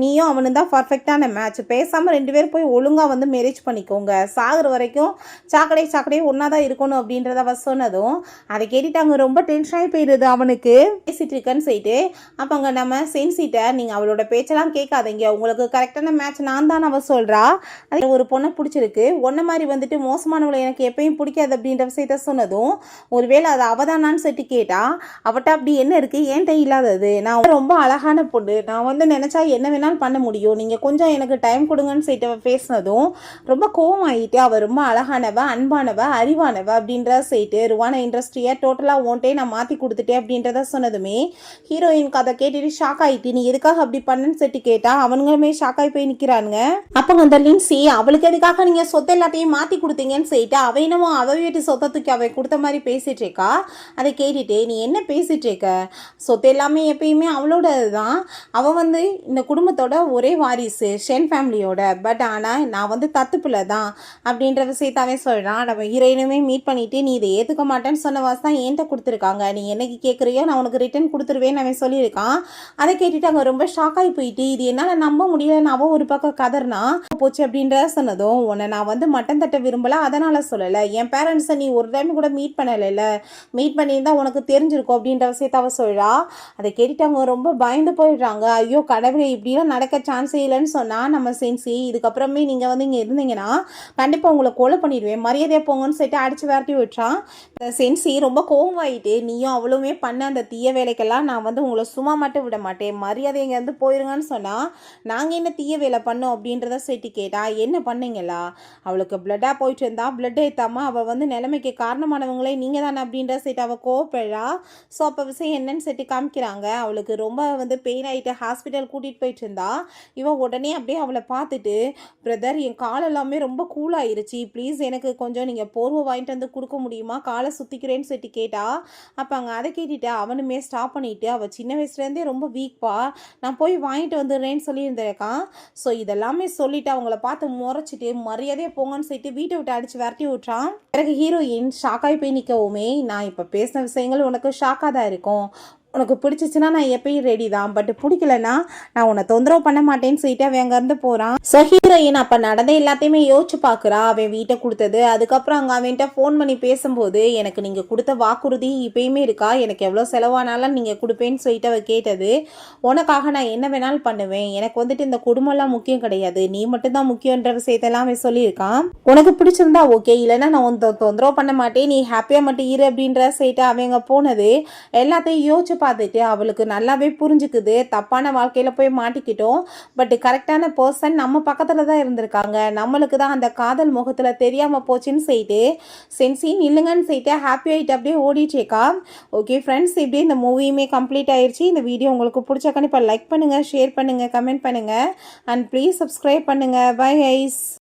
நீயும் அவனு தான் பர்ஃபெக்டான மேட்ச், பேசாமல் 2 பேரும் போய் ஒழுங்காக வந்து மேரேஜ் பண்ணிக்கோங்க, சாகுற வரைக்கும் சாக்கடையே ஒன்றா தான் இருக்கணும் அப்படின்றத அவ சொன்னதும், அதை கேட்டுட்டு அங்கே ரொம்ப டென்ஷனாகி போயிடுது அவனுக்கு. பேசிட்டு இருக்கேன்னு சொல்லிட்டு அப்போ அங்கே நம்ம சென்சிட்ட, நீங்கள் அவளோட பேச்செல்லாம் கேட்காதீங்க, உங்களுக்கு கரெக்டான மேட்ச் நான் தான் அவ சொல்கிறா, அது ஒரு பொண்ணை பிடிச்சிருக்கு, ஒன்றை மாதிரி வந்துட்டு மோசமானவளை எனக்கு எப்பயும் பிடிக்காது அப்படின்ற விஷயத்த சொன்னதும், ஒருவேளை அது அவதானான்னு சொல்லிட்டு கேட்டா. அவட்ட அப்படி என்ன இருக்குது ஏன்ட்ட இல்லாதது, நான் ரொம்ப அழகான பொண்ணு, நான் வந்து நினச்சா என்ன வேணாலும் பண்ண முடியும், நீங்கள் கொஞ்சம் எனக்கு டைம் கொடுங்கன்னு சொல்லிட்டு அவள் பேசினதும் ரொம்ப கோவம் ஆகிட்டு, அவள் ரொம்ப அழகானவ, அன்பானவ, அறிவானவ அப்படின்ற சொல்லிட்டு ருவான இண்டஸ்ட்ரியை டோட்டலாக ஓன்ட்டே நான் மாற்றி கொடுத்துட்டேன் அப்படின்றத சொன்னதுமே, ஹீரோயினுக்கு அதை கேட்டுட்டு ஷாக் ஆகிட்டு, நீ எதுக்காக அப்படி பண்ணுன்னு சொல்லிட்டு கேட்டா. அவனுங்களுமே ஷாக் ஆகி போய் நிற்கிறானுங்க. அப்போ அந்த லின்சி, அவளுக்கு எதுக்காக நீங்கள் சொத்தை எல்லாத்தையும் மாற்றி கொடுத்தீங்கன்னு சொல்லிட்டு அவ என்னமோ அவ வீட்டு சொத்தை தூக்கி அவ கொடுத்த மாதிரி பேசிட்டு இருக்கா. அதை கேட்டுட்டு, நீ என்ன பேசிட்டு இருக்க, சொத்து எல்லாமே எப்பயுமே அவளோட தான், அவள் வந்து இந்த குடும்பத்தோட ஒரே வாரிசு, ஷென் ஃபேமிலியோட, பட் ஆனால் நான் வந்து தத்துப்பில்லை தான் அப்படின்ற விஷயத்தாவே சொல்கிறான். நம்ம ஹீரோயினுமே மீட் பண்ணிவிட்டு, நீ இதை ஏற்றுக்க மாட்டேன்னு சொன்ன வாசி தான் என்கிட்ட கொடுத்துருக்காங்க, நீ என்னைக்கு கேட்குறியோ நான் உனக்கு ரிட்டர்ன் கொடுத்துருவேன்னு அவன் சொல்லியிருக்கான். அதை கேட்டுட்டு அங்கே ரொம்ப ஷாக்காகி போயிட்டு, இது என்னால் நம்ப முடியலன்னு அவள் ஒரு பக்கம் கதர்னா போச்சு அப்படின்ற சொன்னதும், உன்னை நான் வந்து மட்டன் தட்ட விரும்பல, அதனால சொல்லலை, என் பேரண்ட்ஸை நீ ஒரு டைம் கூட மீட் பண்ணலைல்ல, மீட் பண்ணியிருந்தா உனக்கு தெரிஞ்சிருக்கும் அப்படின்ற விஷயத்த அவ சொல்கிறா. அதை கேட்டுட்டு அவங்க ரொம்ப பயந்து போயிடுறாங்க. ஐயோ கடவுளே, இப்படிலாம் நடக்க சான்ஸே இல்லைன்னு சொன்னால் நம்ம சென்சி, இதுக்கப்புறமே நீங்கள் வந்து இங்கே இருந்தீங்கன்னா கண்டிப்பாக உங்களை கொலை பண்ணிடுவேன், மரியாதையாக போங்கன்னு சொல்லிட்டு அடிச்சு விரட்டி விட்டுறான். சென்சி ரொம்ப கோவமாயிட்டு, நீயும் அவ்வளவுமே பண்ண அந்த தீய வேலைக்கெல்லாம் நான் வந்து உங்களை சும்மா மட்டும் விட மாட்டேன், மரியாதை இங்கேருந்து போயிருங்கன்னு சொன்னால், நாங்கள் என்ன தீய வேலை பண்ணோம் அப்படின்றத சேர்த்து கேட்டா. என்ன பண்ணீங்களா, அவளுக்கு பிளட்டாக போயிட்டு இருந்தா, பிளட் ஏற்றாமல் அவள் வந்து நிலைமைக்கு காரணமானவங்களே நீங்கள் தானே அப்படின்ற சேர்த்து அவள் கோவப்படுறா. ஸோ அப்போ விஷயம் என்னன்னு சேர்த்து காமிக்கிறாங்க. அவளுக்கு ரொம்ப வந்து பெயின் ஆகிட்டு ஹாஸ்பிட்டல் கூட்டிகிட்டு போயிட்டு இருந்தா. இவன் உடனே அப்படியே அவளை பார்த்துட்டு, பிரதர் என் கால் எல்லாமே ரொம்ப கூலாயிருச்சு, ப்ளீஸ் எனக்கு கொஞ்சம் நீங்கள் போர்வை வாங்கிட்டு வந்து கொடுக்க முடியுமா, காலை சுற்றிக்கிறேன்னு சொல்லிட்டு கேட்டா. அப்போ அங்கே அதை கேட்டுட்டு அவனுமே ஸ்டாப் பண்ணிவிட்டு, அவள் சின்ன வயசுலேருந்தே ரொம்ப வீக்பா, நான் போய் வாங்கிட்டு வந்துடுறேன்னு சொல்லியிருந்திருக்கான். ஸோ இதெல்லாமே சொல்லிவிட்டு அவங்கள பார்த்து முறைச்சிட்டு மரியாதையாக போங்கன்னு சொல்லிட்டு வீட்டை விட்டு அடித்து விரட்டி விட்றான். பிறகு ஹீரோயின் ஷாக்காகி போய் நிற்கவுமே, நான் இப்போ பேசின விஷயங்கள் உனக்கு ஷாக்காக தான் இருக்கும், உனக்கு பிடிச்சிச்சுன்னா நான் எப்பயும் ரெடி தான், பட் பிடிக்கலன்னா நான் உன்னை தொந்தரவு பண்ண மாட்டேன்னு சொல்லிட்டு அவன் அங்கேருந்து போகிறான். ஸோ ஹீரோயின் அப்போ நடந்த எல்லாத்தையுமே யோசிச்சு பார்க்குறா. அவன் வீட்டை கொடுத்தது, அதுக்கப்புறம் அங்கே அவன்கிட்ட ஃபோன் பண்ணி பேசும்போது எனக்கு நீங்கள் கொடுத்த வாக்குறுதி இப்பயுமே இருக்கா, எனக்கு எவ்வளோ செலவானாலும் நீங்கள் கொடுப்பேன்னு சொல்லிட்டு அவள் கேட்டது. உனக்காக நான் என்ன வேணாலும் பண்ணுவேன், எனக்கு வந்துட்டு இந்த குடும்பம்லாம் முக்கியம் கிடையாது, நீ மட்டும்தான் முக்கியன்ற விஷயத்தெல்லாம் அவன் சொல்லியிருக்கான். உனக்கு பிடிச்சிருந்தா ஓகே, இல்லைன்னா நான் உன் தொந்தரவு பண்ண மாட்டேன், நீ ஹாப்பியாக மட்டும் இரு அப்படின்ற சைட்டு அவங்க போனது. எல்லாத்தையும் யோசிச்சு பார்த்துட்டு அவளுக்கு நல்லாவே புரிஞ்சுக்குது தப்பான வாழ்க்கையில் போய் மாட்டிக்கிட்டோம், பட் கரெக்டான பர்சன் நம்ம பக்கத்தில் தான் இருந்திருக்காங்க, நம்மளுக்கு தான் அந்த காதல் முகத்தில் தெரியாமல் போச்சுன்னு சொல்லிட்டு சென்சின் இல்லைங்கன்னு சொல்லிட்டு ஹாப்பி ஆகிட்டு அப்படியே ஓடிச்சேக்கா. ஓகே ஃப்ரெண்ட்ஸ், இப்படியே இந்த மூவியுமே கம்ப்ளீட் ஆயிடுச்சு. இந்த வீடியோ உங்களுக்கு பிடிச்ச கண்டிப்பாக லைக் பண்ணுங்கள், ஷேர் பண்ணுங்கள், கமெண்ட் பண்ணுங்கள் அண்ட் ப்ளீஸ் சப்ஸ்கிரைப் பண்ணுங்கள். Bye guys.